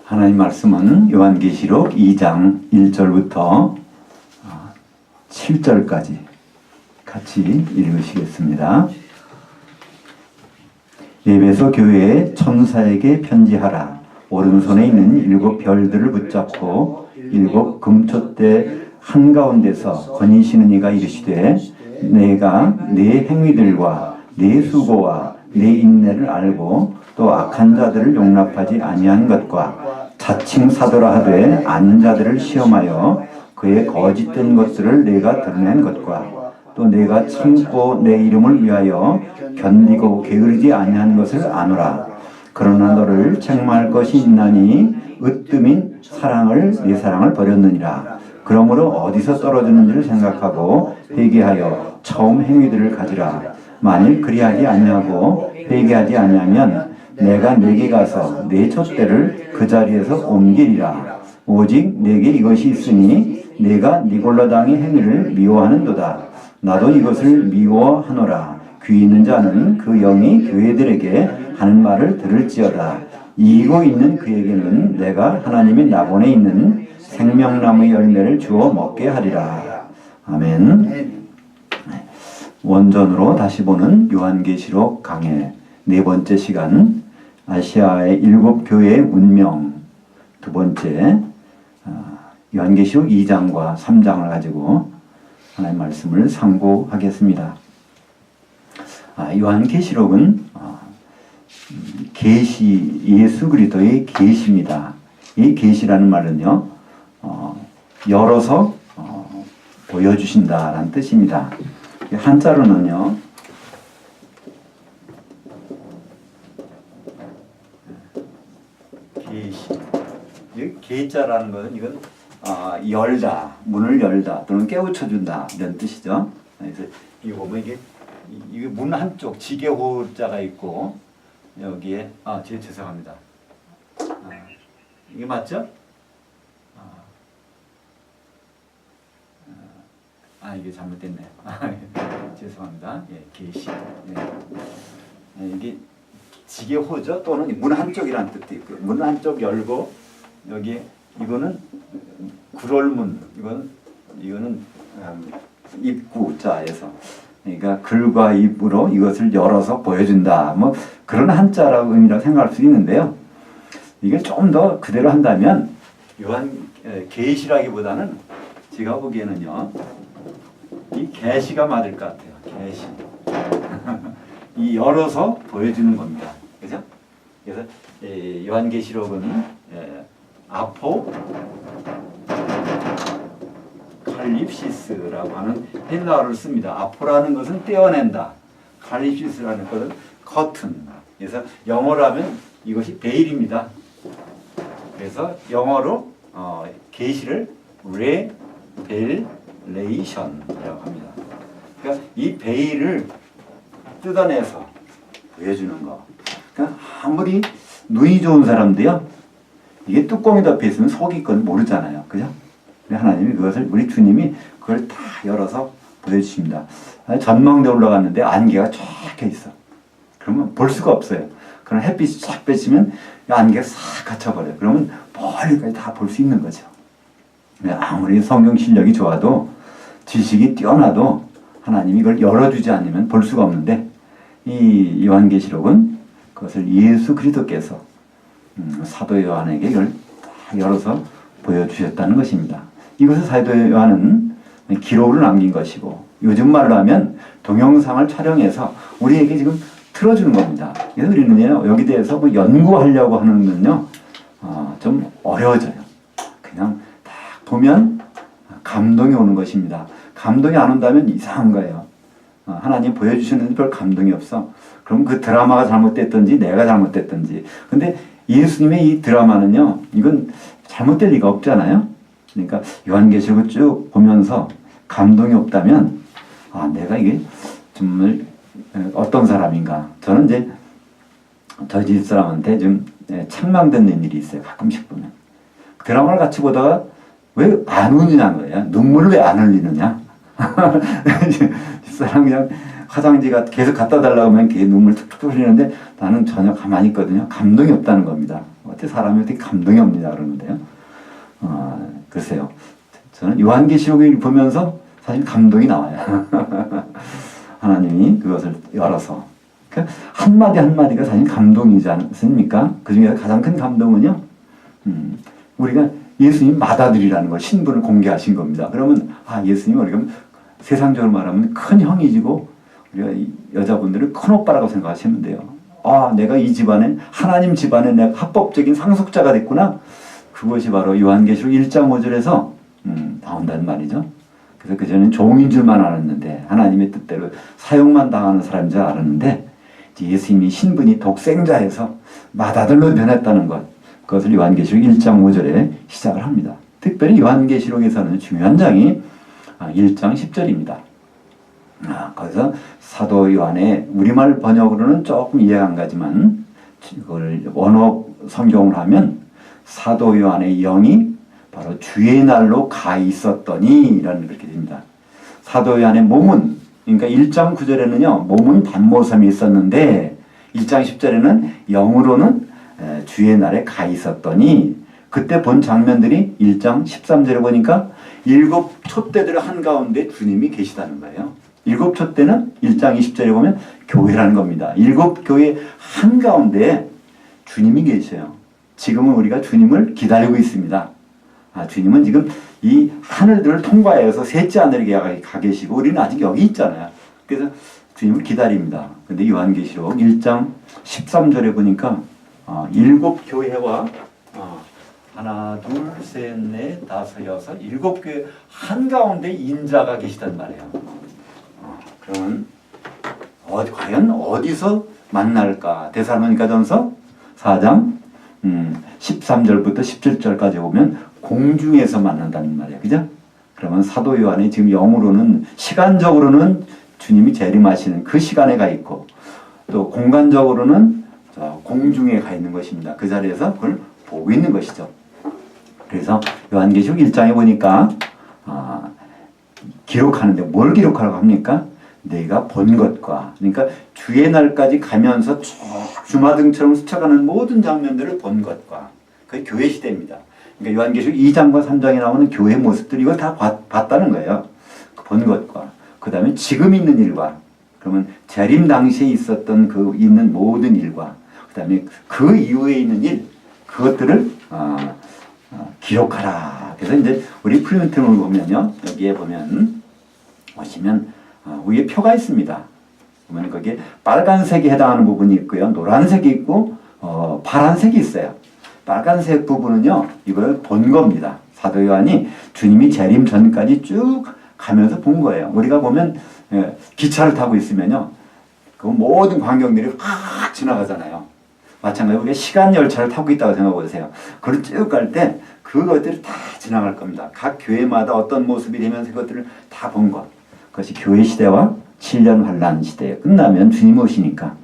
하나님 말씀은 요한계시록 2장 1절부터 7절까지 같이 읽으시겠습니다. 에베소 교회의 천사에게 편지하라. 오른손에 있는 7 별들을 붙잡고 7 금촛대 한가운데서 거니시는 이가 이르시되 내가 네 행위들과 네 수고와 네 인내를 알고 또 악한 자들을 용납하지 아니한 것과 자칭 사도라 하되 아닌 자들을 시험하여 그의 거짓된 것들을 내가 드러낸 것과 또 내가 참고 내 이름을 위하여 견디고 게으르지 아니한 것을 아노라. 그러나 너를 책망할 것이 있나니 으뜸인 네 사랑을 버렸느니라. 그러므로 어디서 떨어지는지를 생각하고 회개하여 처음 행위들을 가지라. 만일 그리하지 아니하고 회개하지 아니하면 내가 네게 가서 네 촛대를 그 자리에서 옮기리라. 오직 내게 이것이 있으니 내가 니골라 당의 행위를 미워하는도다. 나도 이것을 미워하노라. 귀 있는 자는 그 영이 교회들에게 하는 말을 들을지어다. 이기고 있는 그에게는 내가 하나님의 나본에 있는 생명나무의 열매를 주어 먹게 하리라. 아멘. 원전으로 다시 보는 요한계시록 강해 네 번째 시간, 아시아의 7 교회의 운명 두 번째, 요한계시록 2장과 3장을 가지고 하나님의 말씀을 상고하겠습니다. 요한계시록은 계시, 예수 그리스도의 계시입니다. 이 계시라는 말은요, 열어서 보여주신다라는 뜻입니다. 한자로는요, 계시. 계자라는 것은 이건 열다, 문을 열다 또는 깨우쳐준다 이런 뜻이죠. 그래서 이거 보면 이게 문 한쪽 지게호자가 있고 여기에 죄송합니다. 이게 맞죠? 이게 잘못됐네요. 죄송합니다. 예, 계시. 예. 이게 지게호죠. 또는 문 한쪽이라는 뜻도 있고요. 문 한쪽 열고 여기 이거는 구롤문. 이거는 입구자에서. 그러니까 글과 입으로 이것을 열어서 보여준다. 뭐 그런 한자라고 의미라고 생각할 수 있는데요. 이게 조금 더 그대로 한다면 계시라기보다는 제가 보기에는요. 이 계시가 맞을 것 같아요. 계시. 이 열어서 보여주는 겁니다. 그죠? 그래서 요한계시록은 아포 칼립시스라고 하는 헬라어를 씁니다. 아포라는 것은 떼어낸다. 칼립시스라는 것은 커튼. 그래서 영어로 하면 이것이 베일입니다. 그래서 영어로 계시를 레벨레이션이라고 합니다. 그러니까 이 베일을 뜯어내서 보여주는 거. 그러니까 아무리 눈이 좋은 사람도요, 이게 뚜껑이 덮여 있으면 속이 건 모르잖아요. 그죠? 하나님이 그것을, 우리 주님이 그걸 다 열어서 보여주십니다. 전망대 올라갔는데 안개가 쫙 있어. 그러면 볼 수가 없어요. 그럼 햇빛이 쫙 비치면 안개가 싹 갇혀버려요. 그러면 멀리까지 다 볼 수 있는 거죠. 아무리 성경 실력이 좋아도, 지식이 뛰어나도 하나님이 이걸 열어주지 않으면 볼 수가 없는데, 이 요한계시록은 그것을 예수 그리스도께서 사도 요한에게 이걸 다 열어서 보여주셨다는 것입니다. 이것을 사도 요한은 기록을 남긴 것이고, 요즘 말로 하면 동영상을 촬영해서 우리에게 지금 틀어주는 겁니다. 그래서 우리는요, 여기 대해서 뭐 연구하려고 하는 건요, 좀 어려워져요. 그냥 딱 보면 감동이 오는 것입니다. 감동이 안 온다면 이상한 거예요. 하나님 보여주셨는데 별 감동이 없어. 그럼 그 드라마가 잘못됐든지 내가 잘못됐든지. 근데 예수님의 이 드라마는요, 이건 잘못될 리가 없잖아요. 그러니까 요한계시록을 쭉 보면서 감동이 없다면, 내가 이게 정말 어떤 사람인가. 저는 이제 저희 집사람한테 좀 책망듣는 일이 있어요. 가끔씩 보면. 드라마를 같이 보다가 왜 안 우느냐는 거예요. 눈물을 왜 안 흘리느냐. 집사람 그냥 화장지가 계속 갖다 달라고 하면 걔 눈물 툭툭 흘리는데 나는 전혀 가만히 있거든요. 감동이 없다는 겁니다. 어떻게 사람이 어떻게 감동이 없느냐 그러는데요. 글쎄요. 저는 요한계시록을 보면서 사실 감동이 나와요. 하나님이 그것을 열어서. 그러니까 한마디 한마디가 사실 감동이지 않습니까? 그 중에서 가장 큰 감동은요, 우리가 예수님 맏아들이라는 걸 신분을 공개하신 겁니다. 그러면, 예수님, 우리가 세상적으로 말하면 큰 형이지고, 우리가 여자분들은 큰 오빠라고 생각하시면 돼요. 내가 이 집안에, 하나님 집안에 내가 합법적인 상속자가 됐구나. 그것이 바로 요한계시록 1장 5절에서 나온다는 말이죠. 그래서 그전에는 종인 줄만 알았는데 하나님의 뜻대로 사용만 당하는 사람인 줄 알았는데 예수님이 신분이 독생자에서 맏아들로 변했다는 것, 그것을 요한계시록 1장 5절에 시작을 합니다. 특별히 요한계시록에서는 중요한 장이 1장 10절입니다. 거기서 사도 요한의 우리말 번역으로는 조금 이해가 안 가지만 그걸 원어 성경으로 하면 사도 요한의 영이 바로 주의 날로 가 있었더니 라는 그렇게 됩니다. 사도 요한의 몸은, 그러니까 1장 9절에는요 몸은 밤모섬이 있었는데 1장 10절에는 영으로는 주의 날에 가 있었더니, 그때 본 장면들이 1장 13절에 보니까 7 촛대들 한가운데 주님이 계시다는 거예요. 7 촛대는 1장 20절에 보면 교회라는 겁니다. 7 교회 한가운데 주님이 계셔요. 지금은 우리가 주님을 기다리고 있습니다. 주님은 지금 이 하늘들을 통과해서 셋째 하늘에 가 계시고 우리는 아직 여기 있잖아요. 그래서 주님을 기다립니다. 근데 요한계시록 1장 13절에 보니까 7 교회와 하나, 둘, 셋, 넷, 다섯, 여섯, 7 교회 한가운데 인자가 계시단 말이에요. 그러면 과연 어디서 만날까? 데살로니가전서 4장 13절부터 17절까지 보면 공중에서 만난다는 말이에요. 그죠? 그러면 사도 요한이 지금 영으로는, 시간적으로는 주님이 재림하시는 그 시간에 가 있고, 또 공간적으로는 공중에 가 있는 것입니다. 그 자리에서 그걸 보고 있는 것이죠. 그래서 요한계시록 1장에 보니까 기록하는데 뭘 기록하라고 합니까? 내가 본 것과, 그러니까 주의 날까지 가면서 쭉 주마등처럼 스쳐가는 모든 장면들을 본 것과, 그게 교회 시대입니다. 그러니까 요한계시록 2장과 3장에 나오는 교회 모습들, 이걸 다 봤다는 거예요. 본 것과, 그 다음에 지금 있는 일과, 그러면 재림 당시에 있었던 그 있는 모든 일과, 그 다음에 그 이후에 있는 일, 그것들을 기록하라. 그래서 이제 우리 프리미엄을 보면요, 여기에 보시면 위에 표가 있습니다. 보면 거기에 빨간색이 해당하는 부분이 있고요, 노란색이 있고 파란색이 있어요. 빨간색 부분은요, 이걸 본 겁니다. 사도 요한이 주님이 재림 전까지 쭉 가면서 본 거예요. 우리가 보면 기차를 타고 있으면요, 그 모든 광경들이 확 지나가잖아요. 마찬가지로 우리가 시간 열차를 타고 있다고 생각해 보세요. 그걸 쭉 갈 때 그것들이 다 지나갈 겁니다. 각 교회마다 어떤 모습이 되면서 그것들을 다 본 것. 그것이 교회 시대와 7년 환란 시대에 끝나면 주님 오시니까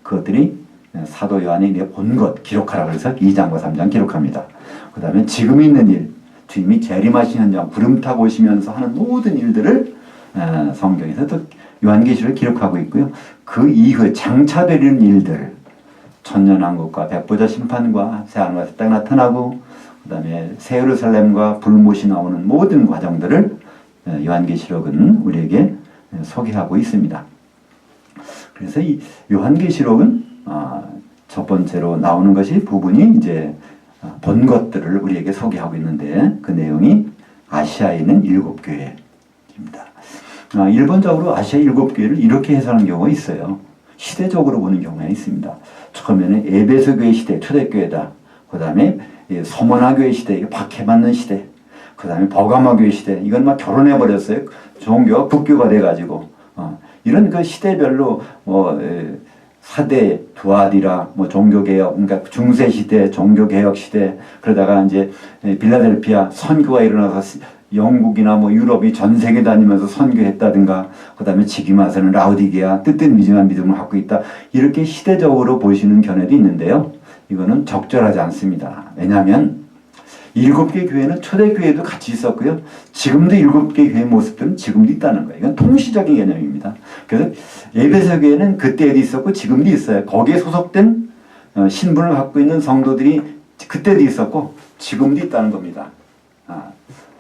그것들이 사도 요한이 본 것 기록하라 그래서 2장과 3장 기록합니다. 그 다음에 지금 있는 일, 주님이 재림하신 현장, 구름 타고 오시면서 하는 모든 일들을 성경에서 또 요한계시록에 기록하고 있고요. 그 이후에 장차되는 일들, 천년왕국과 백보자 심판과 새하늘과 새 땅이 나타나고, 그 다음에 새 예루살렘과 불못이 나오는 모든 과정들을 요한계시록은 우리에게 소개하고 있습니다. 그래서 이 요한계시록은 첫 번째로 나오는 것이 부분이 이제 본 것들을 우리에게 소개하고 있는데, 그 내용이 아시아에 있는 7교회입니다. 일본적으로 아시아 7교회를 이렇게 해석하는 경우가 있어요. 시대적으로 보는 경우가 있습니다. 처음에는 에베소 교회 시대, 초대교회다. 그 다음에 서머나 교회 시대, 박해받는 시대. 그 다음에 버가마 교회 시대, 이건 막 결혼해버렸어요. 종교가 국교가 돼가지고. 이런 그 시대별로 사대, 두아디라, 종교개혁, 그러니까 중세시대, 종교개혁 시대, 그러다가 이제 빌라델피아 선교가 일어나서 영국이나 유럽이 전 세계 다니면서 선교했다든가, 그 다음에 지금 와서는 라우디게아, 뜨뜻미지근한 믿음을 갖고 있다. 이렇게 시대적으로 보시는 견해도 있는데요. 이거는 적절하지 않습니다. 왜냐하면 7개 교회는 초대교회도 같이 있었고요. 지금도 7개 교회 모습들은 지금도 있다는 거예요. 이건 통시적인 개념입니다. 그래서 에베소 교회는 그때에도 있었고 지금도 있어요. 거기에 소속된 신분을 갖고 있는 성도들이 그때도 있었고 지금도 있다는 겁니다.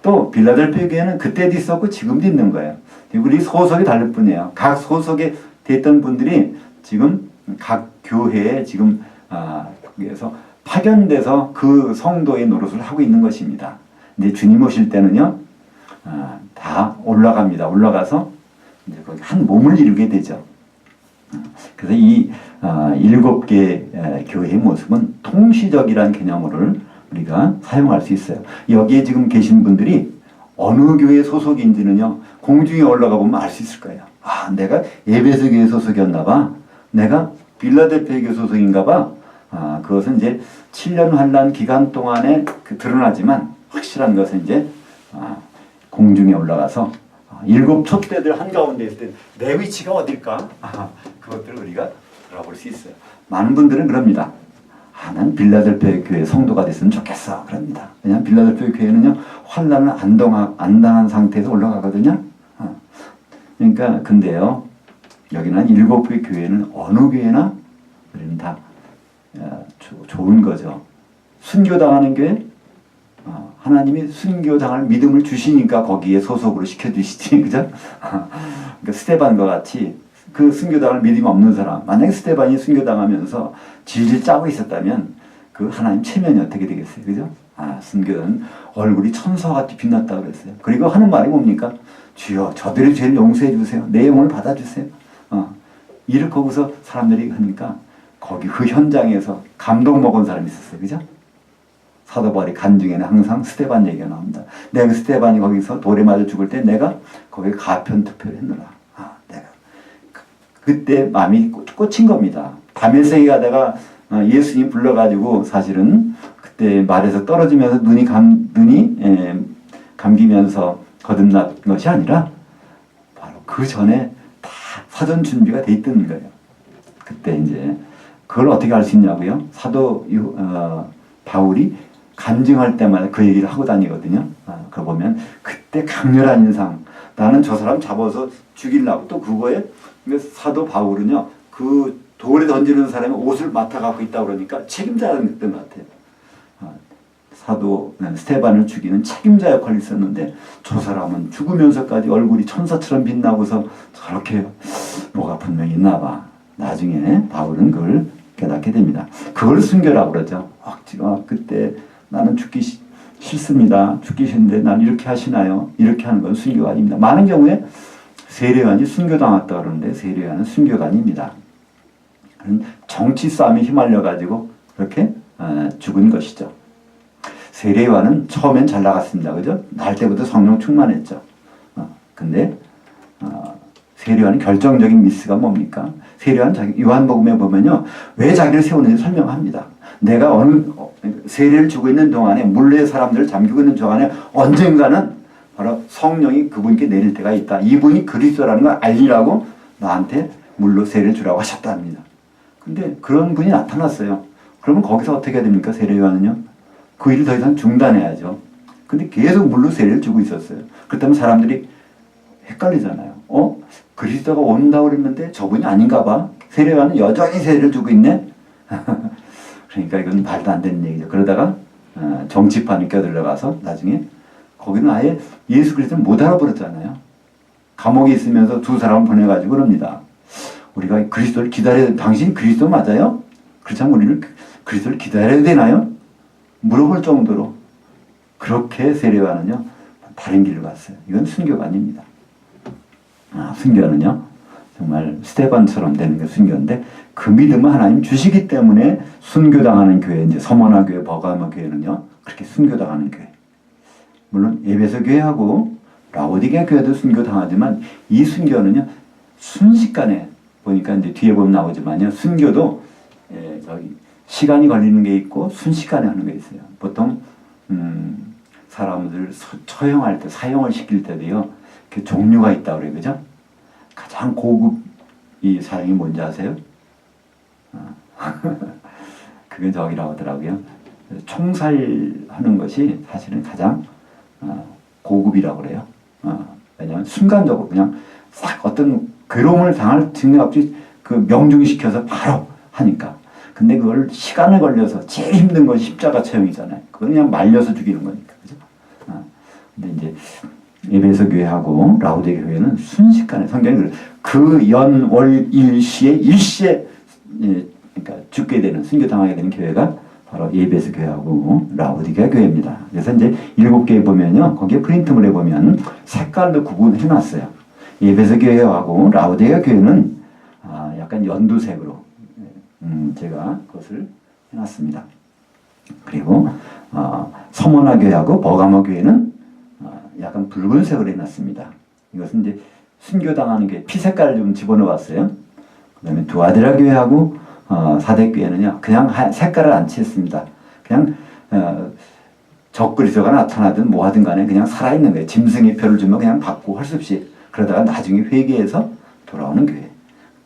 또 빌라델피아 교회는 그때도 있었고 지금도 있는 거예요. 우리 소속이 다를 뿐이에요. 각 소속에 됐던 분들이 지금 각 교회에 지금 그래서 파견돼서 그 성도의 노릇을 하고 있는 것입니다. 근데 주님 오실 때는요, 다 올라갑니다. 올라가서 이제 거기 한 몸을 이루게 되죠. 그래서 이 7개 교회의 모습은 통시적이라는 개념을 우리가 사용할 수 있어요. 여기에 지금 계신 분들이 어느 교회 소속인지는요, 공중에 올라가 보면 알 수 있을 거예요. 내가 에베소 교회 소속이었나 봐. 내가 빌라델피아 교회 소속인가 봐. 그것은 이제 7년 환란 기간 동안에 드러나지만 확실한 것은 이제 공중에 올라가서 7 촛대들 한가운데 있을 때 내 위치가 어딜까? 그것들을 우리가 들어볼 수 있어요. 많은 분들은 그럽니다. 난 빌라델피아 교회 성도가 됐으면 좋겠어. 그럽니다. 왜냐하면 빌라델피아 교회는요, 환란을 안 당한 상태에서 올라가거든요. 그러니까 근데요, 여기는 7개 교회는 어느 교회나 우리는 다 좋은 거죠. 순교당하는 교회, 하나님이 순교당할 믿음을 주시니까 거기에 소속으로 시켜주시지, 그죠? 그러니까 스테반과 같이 그 순교당할 믿음이 없는 사람, 만약에 스테반이 순교당하면서 질질 짜고 있었다면 그 하나님 체면이 어떻게 되겠어요, 그죠? 순교는 얼굴이 천사같이 빛났다고 그랬어요. 그리고 하는 말이 뭡니까? 주여, 저들의 죄를 용서해 주세요. 내 영혼을 받아주세요. 이렇게 하고서 사람들이 하니까 거기 그 현장에서 감동 먹은 사람이 있었어요, 그죠? 사도 바울의 간증에는 항상 스테반 얘기가 나옵니다. 내가 스테반이 거기서 돌에 맞아 죽을 때 내가 거기에 가편 투표를 했노라. 내가 그때 마음이 꽂힌 겁니다. 밤에 새에 가다가 예수님 불러가지고 사실은 그때 말에서 떨어지면서 눈이 감기면서 거듭난 것이 아니라 바로 그 전에 다 사전 준비가 돼 있던 거예요. 그때 이제 그걸 어떻게 알 수 있냐고요? 사도 바울이 간증할 때마다 그 얘기를 하고 다니거든요. 그거 보면 그때 강렬한 인상, 나는 저 사람 잡아서 죽이려고. 또 그거에 사도 바울은요, 그 돌에 던지는 사람이 옷을 맡아 갖고 있다고 그러니까 책임자였던 것 같아요. 사도 스테반을 죽이는 책임자 역할이 있었는데 저 사람은 죽으면서까지 얼굴이 천사처럼 빛나고서 저렇게 뭐가 분명히 있나 봐. 나중에 바울은 그걸 깨닫게 됩니다. 그걸 순교라고 그러죠. 그때 나는 죽기 싫습니다. 죽기 싫은데 난 이렇게 하시나요? 이렇게 하는 건 순교가 아닙니다. 많은 경우에 세례요한이 순교당했다 그러는데 세례요한은 순교가 아닙니다. 정치 싸움에 휘말려가지고 그렇게 죽은 것이죠. 세례요한은 처음엔 잘 나갔습니다. 그죠? 날 때부터 성령 충만했죠. 근데 세례요한은 결정적인 미스가 뭡니까? 세례요한 요한복음에 보면요, 왜 자기를 세우는지 설명합니다. 내가 세례를 주고 있는 동안에 물레 사람들을 잠기고 있는 동안에 언젠가는 바로 성령이 그분께 내릴 때가 있다. 이분이 그리스도라는 걸 알리라고 나한테 물로 세례를 주라고 하셨답니다. 근데 그런 분이 나타났어요. 그러면 거기서 어떻게 해야 됩니까? 세례요한은요, 그 일을 더 이상 중단해야죠. 근데 계속 물로 세례를 주고 있었어요. 그렇다면 사람들이 헷갈리잖아요. 그리스도가 온다고 그랬는데 저분이 아닌가 봐. 세례요한은 여전히 세례를 주고 있네. 그러니까 이건 말도 안 되는 얘기죠. 그러다가 정치판이 껴들어가서 나중에 거기는 아예 예수 그리스도를 못 알아버렸잖아요. 감옥에 있으면서 두 사람 보내가지고 그럽니다. 우리가 그리스도를 기다려야, 당신 그리스도 맞아요? 그렇다면 우리를 그리스도를 기다려야 되나요? 물어볼 정도로 그렇게 세례요한은요, 다른 길을 갔어요. 이건 순교가 아닙니다. 순교는요, 정말 스테반처럼 되는 게 순교인데, 그 믿음을 하나님 주시기 때문에 순교당하는 교회, 이제 서머나 교회, 버가모 교회는요, 그렇게 순교당하는 교회. 물론 에베소 교회하고 라오디게아 교회도 순교당하지만 이 순교는요, 순식간에 보니까 이제 뒤에 보면 나오지만요, 순교도 저기 시간이 걸리는 게 있고 순식간에 하는 게 있어요. 보통 사람들 처형할 때, 사형을 시킬 때도요, 그 종류가 있다고 그래요, 그죠? 가장 고급 이 사형이 뭔지 아세요? 그게 저기라고 하더라고요. 총살하는 것이 사실은 가장 고급이라고 그래요. 왜냐하면 순간적으로 그냥 싹 어떤 괴로움을 당할 증명 없이 그 명중시켜서 바로 하니까. 근데 그걸 시간을 걸려서 제일 힘든 건 십자가 체형이잖아요. 그건 그냥 말려서 죽이는 거니까. 그죠? 근데 이제 에베소 교회하고 라우디게 교회는 순식간에 성경이 그 연월일시에 일시에 그러니까 죽게 되는 순교당하게 되는 교회가 바로 에베소 교회하고 라우디게 교회입니다. 그래서 이제 7개 보면요, 거기에 프린트물에 보면 색깔도 구분해 놨어요. 에베소 교회하고 라우디게 교회는 약간 연두색으로 제가 그것을 해놨습니다. 그리고 서머나 교회하고 버가모 교회는 약간 붉은색으로 해놨습니다. 이것은 이제 순교당하는 교회 피 색깔을 좀 집어넣었어요. 그 다음에 두아드라 교회하고 사대 교회는요, 그냥 색깔을 안 칠했습니다. 그냥 적그리스도가 나타나든 뭐 하든 간에 그냥 살아있는 거예요. 짐승의 표를 주면 그냥 받고 할 수 없이, 그러다가 나중에 회개해서 돌아오는 교회.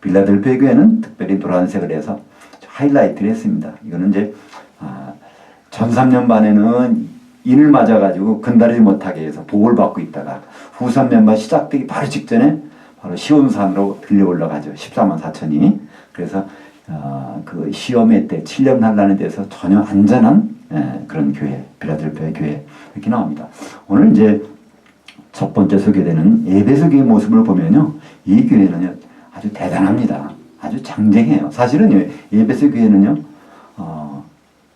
빌라델피아 교회는 특별히 노란색을 해서 하이라이트를 했습니다. 이거는 이제 전3년반에는 인을 맞아가지고 근다리지 못하게 해서 보호를 받고 있다가 후 3년반 시작되기 바로 직전에 바로 시온산으로 들려 올라가죠. 14만 4천이. 그래서 그 시험회 때 7년 환란에 대해서 전혀 안전한 그런 교회, 빌라델피아 교회 이렇게 나옵니다. 오늘 이제 첫 번째 소개되는 에베소 교회 모습을 보면요, 이 교회는요 아주 대단합니다. 아주 장쟁해요. 사실은 에베소 교회는요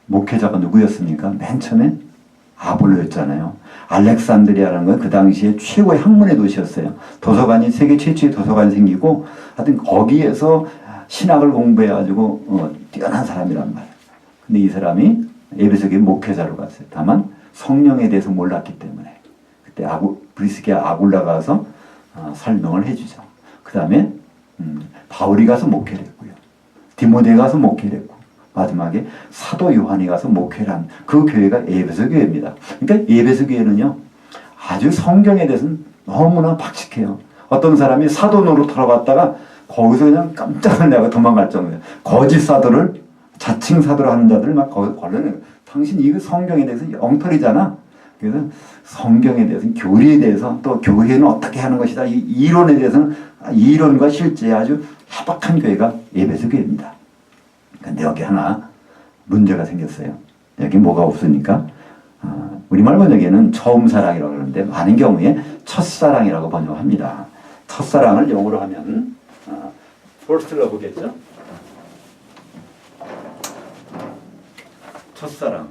목회자가 누구였습니까? 맨 처음에 아볼로였잖아요. 알렉산드리아라는 건 그 당시에 최고의 학문의 도시였어요. 도서관이 세계 최초의 도서관이 생기고 하여튼 거기에서 신학을 공부해가지고 뛰어난 사람이란 말이에요. 근데 이 사람이 에베소 교회 목회자로 갔어요. 다만 성령에 대해서 몰랐기 때문에 그때 브리스게 아굴라 가서 설명을 해주죠. 그 다음에 바울이 가서 목회를 했고요. 디모데 가서 목회를 했고 마지막에 사도 요한이 가서 목회를 한 그 교회가 에베소 교회입니다. 그러니까 에베소 교회는요 아주 성경에 대해서는 너무나 박식해요. 어떤 사람이 사도 노릇하러 갔다가 거기서 그냥 깜짝 놀라고 도망갈 정도예요. 거짓 사도를 자칭 사도를 하는 자들을 막 거기서 걸러내요. 당신 이거 성경에 대해서 엉터리잖아. 그래서 성경에 대해서, 교리에 대해서, 또 교회는 어떻게 하는 것이다, 이 이론에 대해서는 이론과 실제에 아주 해박한 교회가 에베소 교회입니다. 근데 여기 하나 문제가 생겼어요. 여기 뭐가 없으니까 우리말 번역에는 처음 사랑이라고 그러는데 많은 경우에 첫사랑이라고 번역합니다. 첫사랑을 영어로 하면 first love겠죠? 첫사랑,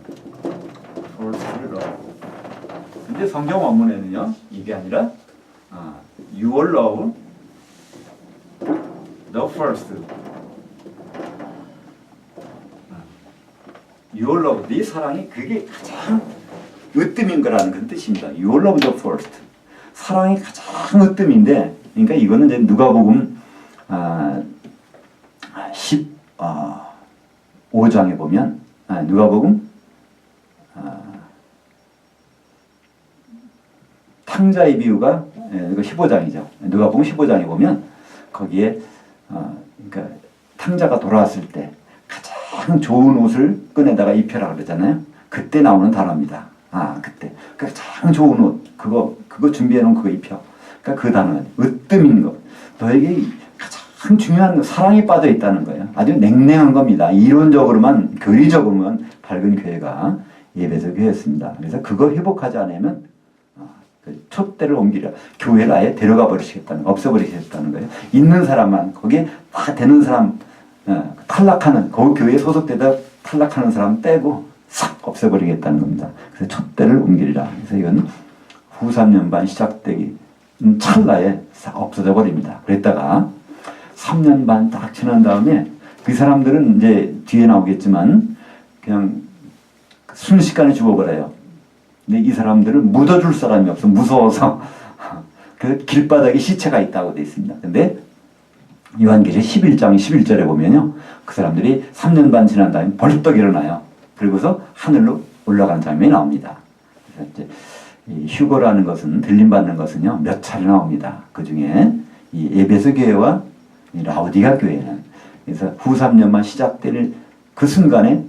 first love. 근데 성경 원문에는요 이게 아니라 your love, the first. Your love, 네 사랑이 그게 가장 으뜸인 거라는 그런 뜻입니다. Your love the first. 사랑이 가장 으뜸인데, 그러니까 이거는 이제 누가복음 15장에 보면 누가복음 탕자의 비유가 15장이죠. 누가복음 15장에 보면 거기에 그러니까 탕자가 돌아왔을 때 가장 좋은 옷을 꺼내다가 입혀라 그러잖아요. 그때 나오는 단어입니다. 그때 가장 좋은 옷 그거 준비해 놓은 그거 입혀. 그러니까 그 단어는 으뜸인 것. 너에게 가장 중요한 사랑이 빠져 있다는 거예요. 아주 냉랭한 겁니다. 이론적으로만 교리적으로만 밝은 교회가 에베소 교회였습니다. 그래서 그거 회복하지 않으면 촛대를 옮기려 교회를 아예 데려가 버리시겠다는 거, 없애버리시겠다는 거예요. 있는 사람만 거기에 다 되는 사람 탈락하는 그 교회에 소속되다 탈락하는 사람 빼고 싹 없애버리겠다는 겁니다. 그래서 촛대를 옮기리라. 그래서 이건 후 3년반 시작되기 찰나에 싹 없어져 버립니다. 그랬다가 3년 반 딱 지난 다음에 그 사람들은 이제 뒤에 나오겠지만 그냥 순식간에 죽어버려요. 근데 이 사람들을 묻어줄 사람이 없어. 무서워서. 그래서 길바닥에 시체가 있다고 되어 있습니다. 근데 요한계시록 11장 11절에 보면요. 그 사람들이 3년 반 지난 다음에 벌떡 일어나요. 그리고서 하늘로 올라가는 장면이 나옵니다. 그래서 이제 이 휴거라는 것은, 들림받는 것은요, 몇 차례 나옵니다. 그 중에 이 에베소 교회와 이 라우디가 교회는, 그래서 후 3년만 시작될 그 순간에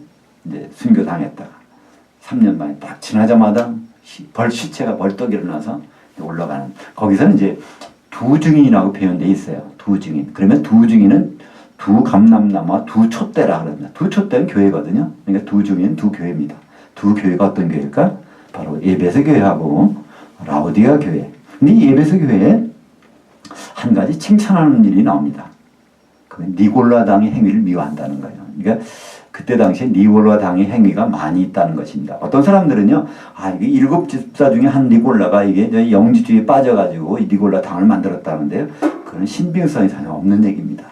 이제 순교당했다가 3년 만에 딱 지나자마자 시체가 벌떡 일어나서 올라가는, 거기서는 이제 두 증인이라고 표현되어 있어요. 두 증인. 그러면 두 증인은 두 두 감람나무와 두 촛대라 그럽니다. 두 촛대는 교회거든요. 그러니까 두 중인 두 교회입니다. 두 교회가 어떤 교회일까? 바로 에베소 교회하고 라오디가 교회. 근데 이 에베소 교회에 한 가지 칭찬하는 일이 나옵니다. 그 니골라 당의 행위를 미워한다는 거예요. 그러니까 그때 당시에 니골라 당의 행위가 많이 있다는 것입니다. 어떤 사람들은요, 이게 일곱 집사 중에 한 니골라가 이게 영지주의에 빠져가지고 이 니골라 당을 만들었다는데요. 그건 신빙성이 전혀 없는 얘기입니다.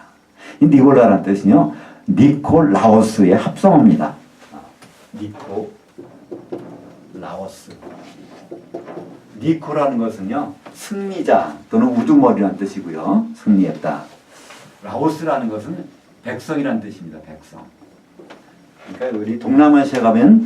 이 니골라라는 뜻은요, 니콜라오스의 합성어입니다. 니콜라오스. 니코라는 것은요, 승리자 또는 우두머리라는 뜻이고요. 승리했다. 라오스라는 것은 백성이라는 뜻입니다. 백성. 그러니까 우리 동남아시아 가면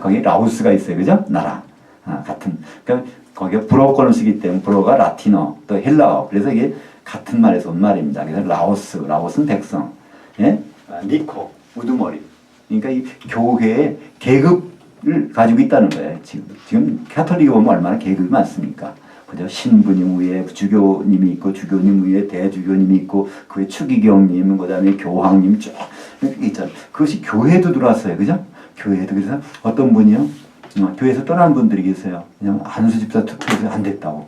거기 라오스가 있어요. 그죠? 나라. 같은. 그러니까 거기가 불어권을 쓰기 때문에 불어가 라틴어 또 헬라어. 그래서 이게 같은 말에서 온 말입니다. 그래서 라오스는 백성. 예? 니코, 우두머리. 그러니까 이 교회의 계급을 가지고 있다는 거예요. 지금 카톨릭에 보면 얼마나 계급이 많습니까? 그죠? 신부님 위에 주교님이 있고, 주교님 위에 대주교님이 있고, 그 위에 추기경님, 그 다음에 교황님 쭉 있잖아요. 그것이 교회도 들어왔어요. 그죠? 교회도. 그래서 어떤 분이요? 교회에서 떠난 분들이 계세요. 그냥 안수 집사 투표해서 안 됐다고.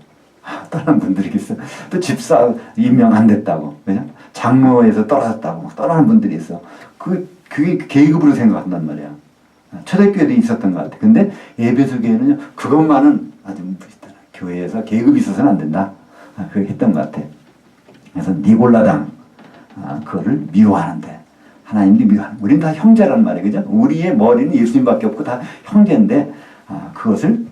떠난 분들이 계세요. 또 집사 임명 안 됐다고. 그죠? 장로에서 떨어졌다고. 떠나는 분들이 있어. 그게 계급으로 생각한단 말이야. 초대교회도 있었던 것 같아. 근데 에베소 교회는요, 그것만은 아주 교회에서 계급이 있어서는 안 된다. 그렇게 했던 것 같아. 그래서 니골라당, 그거를 미워하는데, 하나님도 미워하는, 우리는 다 형제란 말이에요. 그죠? 우리의 머리는 예수님밖에 없고 다 형제인데, 그것을,